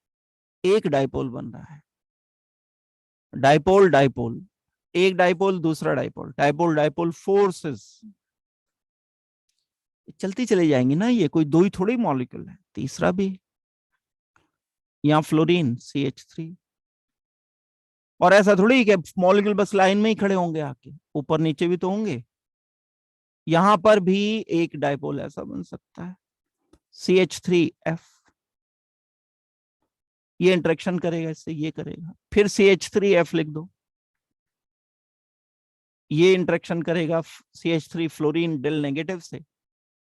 Speaker 1: एक डाइपोल बन रहा है। डाइपोल डाइपोल, एक डाइपोल दूसरा डाइपोल, डाइपोल डाइपोल फोर्सेस चलती चली जाएंगी ना, ये कोई दो ही थोड़ी मॉलिक्यूल है, तीसरा भी। यहां फ्लोरीन CH3, और ऐसा थोड़ी कि मॉलिक्यूल बस लाइन में ही खड़े होंगे, आके ऊपर नीचे भी तो होंगे। यहां पर भी एक डाइपोल ऐसा बन सकता है CH3F, ये इंटरेक्शन करेगा इससे, ये करेगा, फिर CH3F लिख दो, ये इंटरेक्शन करेगा CH3 फ्लोरीन डेल नेगेटिव से,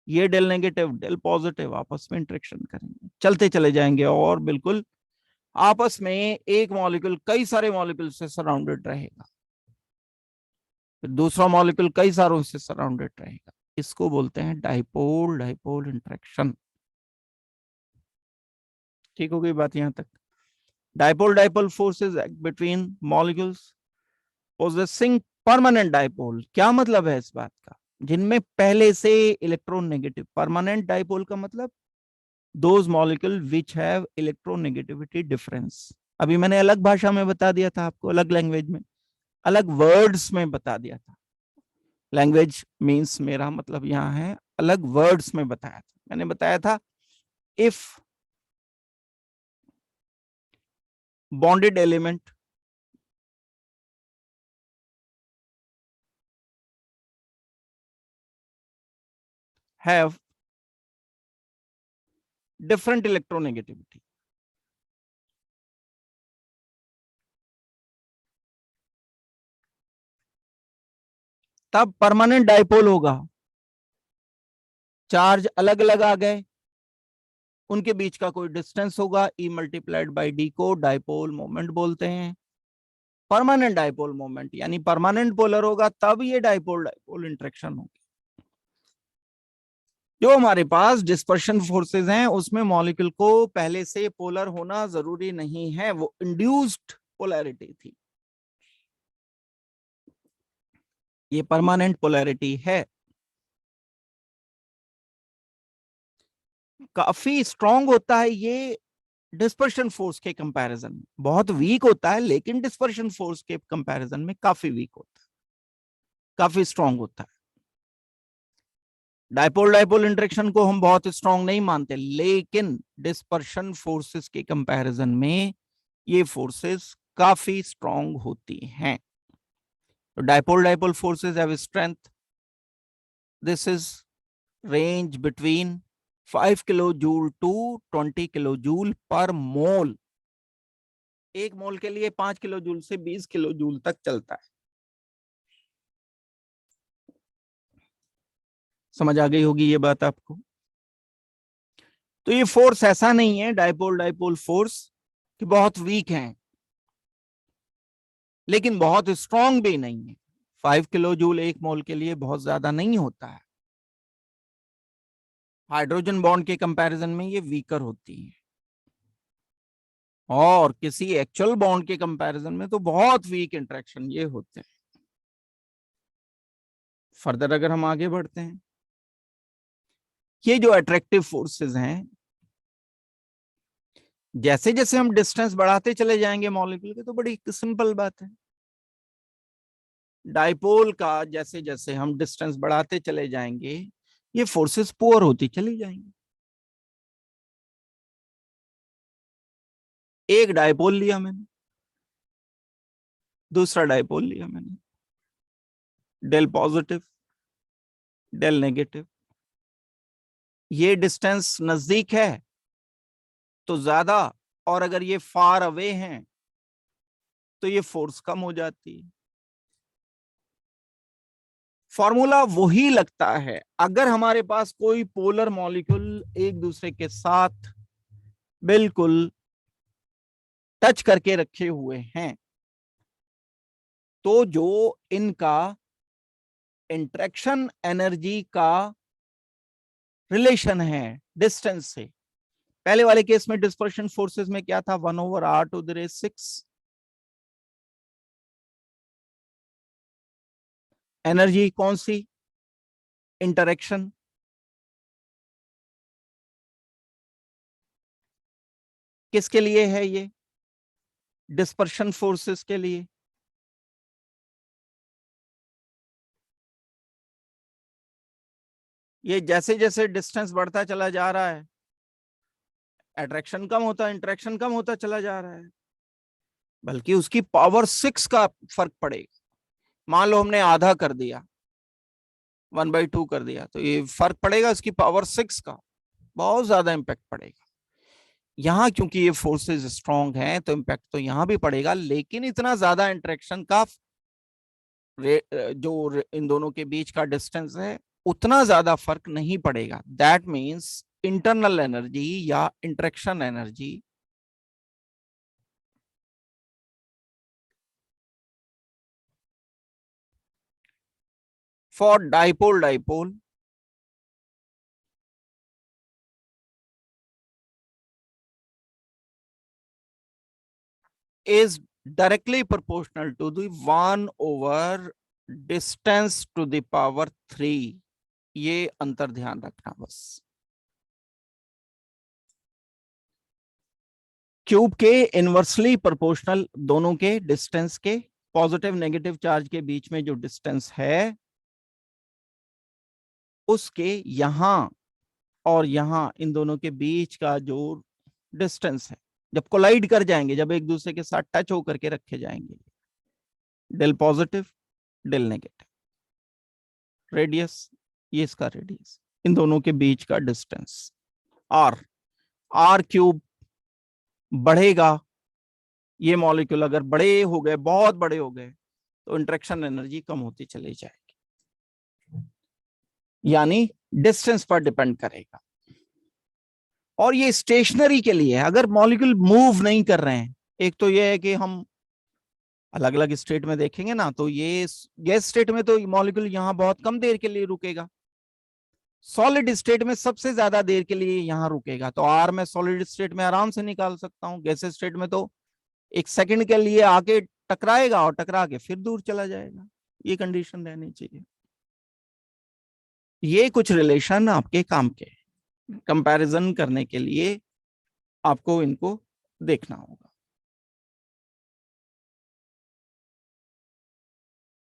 Speaker 1: ये डेल नेगेटिव डेल पॉजिटिव आपस में इंटरेक्शन करेंगे, चलते चले जाएंगे और बिल्कुल आपस में एक मॉलिक्यूल कई सारे मॉलिक्यूल से सराउंडेड रहेगा, फिर दूसरा मॉलिक्यूल कई सारों से सराउंडेड रहेगा। इसको बोलते हैं डाइपोल डाइपोल इंटरेक्शन। ठीक हो गई बात यहां तक? Dipole dipole forces between molecules possessing permanent dipole. क्या मतलब है इस बात का? जिनमें पहले से इलेक्ट्रॉन नेगेटिव। परमानेंट डाइपोल का मतलब those molecule which have electronegativity difference. अभी मैंने अलग भाषा में बता दिया था आपको, अलग लैंग्वेज में, अलग वर्ड्स में बता दिया था। लैंग्वेज मींस मेरा मतलब यहां है अलग वर्ड्स में बताया था। मैंने बताया था if bonded element have different electronegativity, तब परमानेंट डाइपोल होगा। चार्ज अलग अलग आ गए, उनके बीच का कोई डिस्टेंस होगा, ई मल्टीप्लाइड बाई डी को डाइपोल मोमेंट बोलते हैं। परमानेंट डाइपोल मोमेंट यानी परमानेंट पोलर होगा, तब ये डाइपोल डाइपोल इंटरेक्शन होगी। जो हमारे पास डिस्पर्शन फोर्सेस हैं उसमें मॉलिक्यूल को पहले से पोलर होना जरूरी नहीं है, वो इंड्यूस्ड पोलैरिटी थी, ये परमानेंट पोलैरिटी है। काफी स्ट्रांग होता है ये डिस्पर्शन फोर्स के कंपैरिजन में, बहुत वीक होता है लेकिन डिस्पर्शन फोर्स के कंपैरिजन में काफी वीक होता है, काफी स्ट्रांग होता है। डाइपोल डाइपोल इंटरेक्शन को हम बहुत स्ट्रांग नहीं मानते, लेकिन डिस्पर्शन फोर्सेस के कंपैरिजन में ये फोर्सेस काफी स्ट्रांग होती हैं। तो dipole dipole forces have strength, this is range between 5 kilo joule to 20 kilo joule per mole. एक मोल के लिए 5 किलो जूल से 20 किलो जूल तक चलता है। समझ आ गई होगी ये बात आपको? तो ये फोर्स ऐसा नहीं है डाइपोल डाइपोल फोर्स कि बहुत वीक है, लेकिन बहुत स्ट्रांग भी नहीं है। 5 किलो जूल एक मोल के लिए बहुत ज्यादा नहीं होता है, हाइड्रोजन बॉन्ड के कंपैरिजन में ये वीकर होती है, और किसी एक्चुअल बॉन्ड के कंपैरिजन में तो बहुत वीक इंटरेक्शन ये होते हैं। फर्दर अगर हम आगे बढ़ते हैं, ये जो अट्रैक्टिव फोर्सेस हैं, जैसे जैसे हम डिस्टेंस बढ़ाते चले जाएंगे मॉलिक्यूल के, तो बड़ी सिंपल बात है, डाइपोल का जैसे जैसे हम डिस्टेंस बढ़ाते चले जाएंगे ये फोर्सेस पुअर होती चली जाएंगी। एक डाइपोल लिया मैंने, दूसरा डाइपोल लिया मैंने, डेल पॉजिटिव डेल नेगेटिव, ये डिस्टेंस नजदीक है तो ज्यादा, और अगर ये फार अवे हैं तो ये फोर्स कम हो जाती है। फॉर्मूला वही लगता है अगर हमारे पास कोई पोलर मॉलिक्यूल एक दूसरे के साथ बिल्कुल टच करके रखे हुए हैं, तो जो इनका इंटरेक्शन एनर्जी का रिलेशन है डिस्टेंस से, पहले वाले केस में डिस्पर्शन फोर्सेस में क्या था, 1/r⁶। एनर्जी कौन सी, इंटरेक्शन, किसके लिए है ये, डिस्पर्शन फोर्सेस के लिए। ये जैसे जैसे डिस्टेंस बढ़ता चला जा रहा है, अट्रैक्शन कम होता, इंटरेक्शन कम होता चला जा रहा है, बल्कि उसकी पावर 6 का फर्क पड़ेगा। मान लो हमने आधा कर दिया, 1/2 कर दिया, तो ये फर्क पड़ेगा उसकी पावर 6 का, बहुत ज्यादा इंपैक्ट पड़ेगा। यहाँ क्योंकि ये फोर्सेस स्ट्रांग हैं तो इंपैक्ट तो यहाँ भी पड़ेगा, लेकिन इतना ज्यादा इंटरेक्शन का जो इन दोनों के बीच का डिस्टेंस है उतना ज्यादा फर्क नहीं पड़ेगा। दैट मीन्स इंटरनल एनर्जी या interaction energy for dipole dipole is directly proportional to the 1 over distance to the power 3। ये अंतर ध्यान रखना बस। क्यूब के इनवर्सली प्रोपोर्शनल दोनों के डिस्टेंस के, पॉजिटिव नेगेटिव चार्ज के बीच में जो डिस्टेंस है उसके यहां और यहां इन दोनों के बीच का जो डिस्टेंस है, जब कोलाइड कर जाएंगे, जब एक दूसरे के साथ टच होकर के रखे जाएंगे, del positive del negative, radius ये इसका रेडियस, इन दोनों के बीच का डिस्टेंस आर, आर क्यूब बढ़ेगा। ये मॉलिक्यूल अगर बड़े हो गए, बहुत बड़े हो गए, तो इंटरेक्शन एनर्जी कम होती चली जाएगी, यानी डिस्टेंस पर डिपेंड करेगा। और ये स्टेशनरी के लिए है, अगर मॉलिक्यूल मूव नहीं कर रहे हैं, एक तो ये है कि हम अलग अलग स्टेट में देखेंगे ना, तो ये गैस स्टेट में तो मॉलिक्यूल यहां बहुत कम देर के लिए रुकेगा, सॉलिड स्टेट में सबसे ज्यादा देर के लिए यहां रुकेगा। तो आर मैं सॉलिड स्टेट में आराम से निकाल सकता हूं, गैस स्टेट में तो एक सेकंड के लिए आके टकराएगा और टकरा के फिर दूर चला जाएगा। ये कंडीशन रहनी चाहिए। ये कुछ रिलेशन आपके काम के, कंपैरिजन करने के लिए आपको इनको देखना होगा।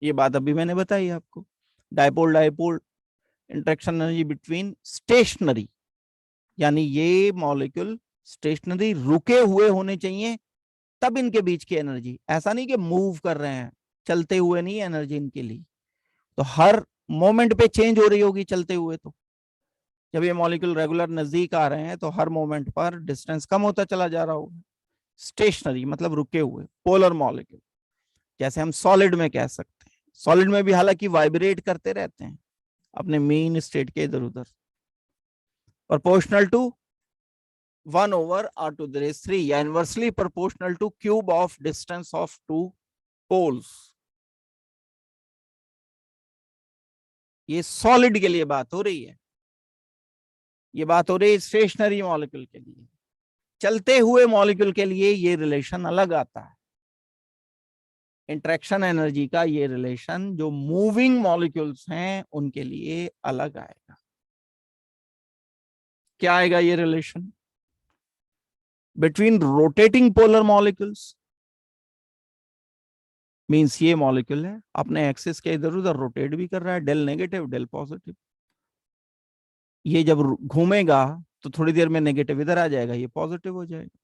Speaker 1: ये बात अभी मैंने बताई आपको। Dipole dipole interaction energy between stationary, यानी ये मॉलिक्यूल स्टेशनरी रुके हुए होने चाहिए, तब इनके बीच की एनर्जी, ऐसा नहीं कि मूव कर रहे हैं, चलते हुए नहीं एनर्जी इनके लिए, तो हर मोमेंट पे चेंज हो रही होगी चलते हुए। तो जब ये मॉलिक्यूल रेगुलर नजदीक आ रहे हैं तो हर मोमेंट पर डिस्टेंस कम होता चला जा रहा होगा। स्टेशनरी मतलब रुके हुए, पोलर मॉलिक्यूल, जैसे हम सॉलिड में कह सकते हैं। सॉलिड में भी हालांकि वाइब्रेट करते रहते हैं अपने मेन स्टेट के इधर उधर। Proportional to 1 over r to the raise 3 या inversely proportional to cube of distance of two poles. ये सॉलिड के लिए बात हो रही है, ये बात हो रही है स्टेशनरी मॉलिक्यूल के लिए। चलते हुए मॉलिक्यूल के लिए ये रिलेशन अलग आता है। इंटरेक्शन एनर्जी का ये रिलेशन जो मूविंग मॉलिक्यूल्स हैं उनके लिए अलग आएगा। क्या आएगा ये relation? Between rotating polar molecules, means ये मॉलिक्यूल है अपने एक्सिस के इधर उधर रोटेट भी कर रहा है, डेल नेगेटिव डेल पॉजिटिव। ये जब घूमेगा तो थोड़ी देर में नेगेटिव इधर आ जाएगा, ये पॉजिटिव हो जाएगा।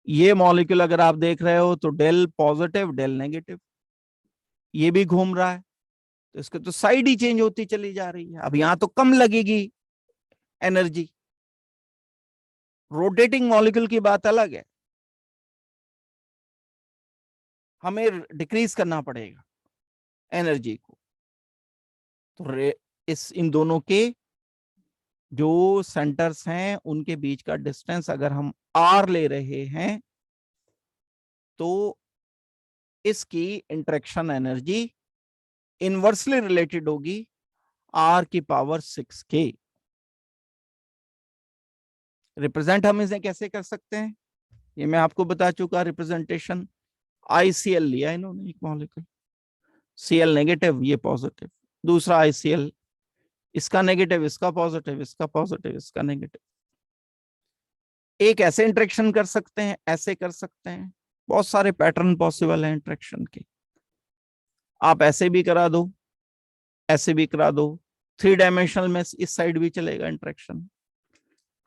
Speaker 1: ये मॉलिक्यूल अगर आप देख रहे हो तो डेल पॉजिटिव डेल नेगेटिव, ये भी घूम रहा है, तो इसके तो साइड ही चेंज होती चली जा रही है। अब यहां तो कम लगेगी एनर्जी, रोटेटिंग मॉलिक्यूल की बात अलग है, हमें डिक्रीज करना पड़ेगा एनर्जी को। तो इस इन दोनों के जो सेंटर्स हैं उनके बीच का डिस्टेंस अगर हम आर ले रहे हैं तो इसकी इंटरेक्शन एनर्जी इनवर्सली रिलेटेड होगी आर की पावर 6 के। रिप्रेजेंट हम इसे कैसे कर सकते हैं, ये मैं आपको बता चुका। रिप्रेजेंटेशन आईसीएल लिया इन्होंने, एक मॉलिक्यूल सीएल नेगेटिव ये पॉजिटिव, दूसरा आईसीएल, इसका नेगेटिव इसका पॉजिटिव, इसका पॉजिटिव इसका नेगेटिव। एक ऐसे इंटरेक्शन कर सकते हैं, ऐसे कर सकते हैं, बहुत सारे पैटर्न पॉसिबल हैं इंटरेक्शन के। आप ऐसे भी करा दो, ऐसे भी करा दो, 3 डायमेंशनल में इस साइड भी चलेगा इंटरेक्शन,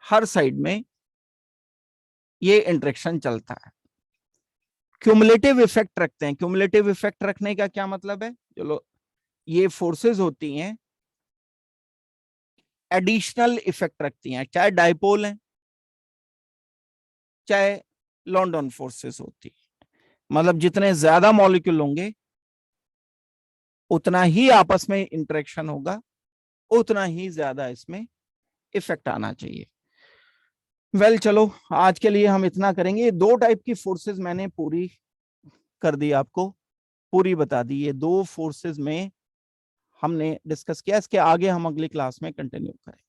Speaker 1: हर साइड में ये इंटरेक्शन चलता है। क्यूमुलेटिव इफेक्ट रखते हैं। क्यूमुलेटिव इफेक्ट रखने का क्या मतलब है, चलो ये फोर्सेस होती हैं एडिशनल इफेक्ट रखती हैं, चाहे डाइपोल है चाहे लॉन्डन फोर्सेस होती है। मतलब जितने ज्यादा मॉलिक्यूल होंगे उतना ही आपस में इंटरेक्शन होगा, उतना ही ज्यादा इसमें इफेक्ट आना चाहिए। वेल चलो, आज के लिए हम इतना करेंगे। दो टाइप की फोर्सेस मैंने पूरी कर दी, आपको पूरी बता दी। ये दो फोर्सेस में हमने डिस्कस किया, इसके आगे हम अगली क्लास में कंटिन्यू करेंगे।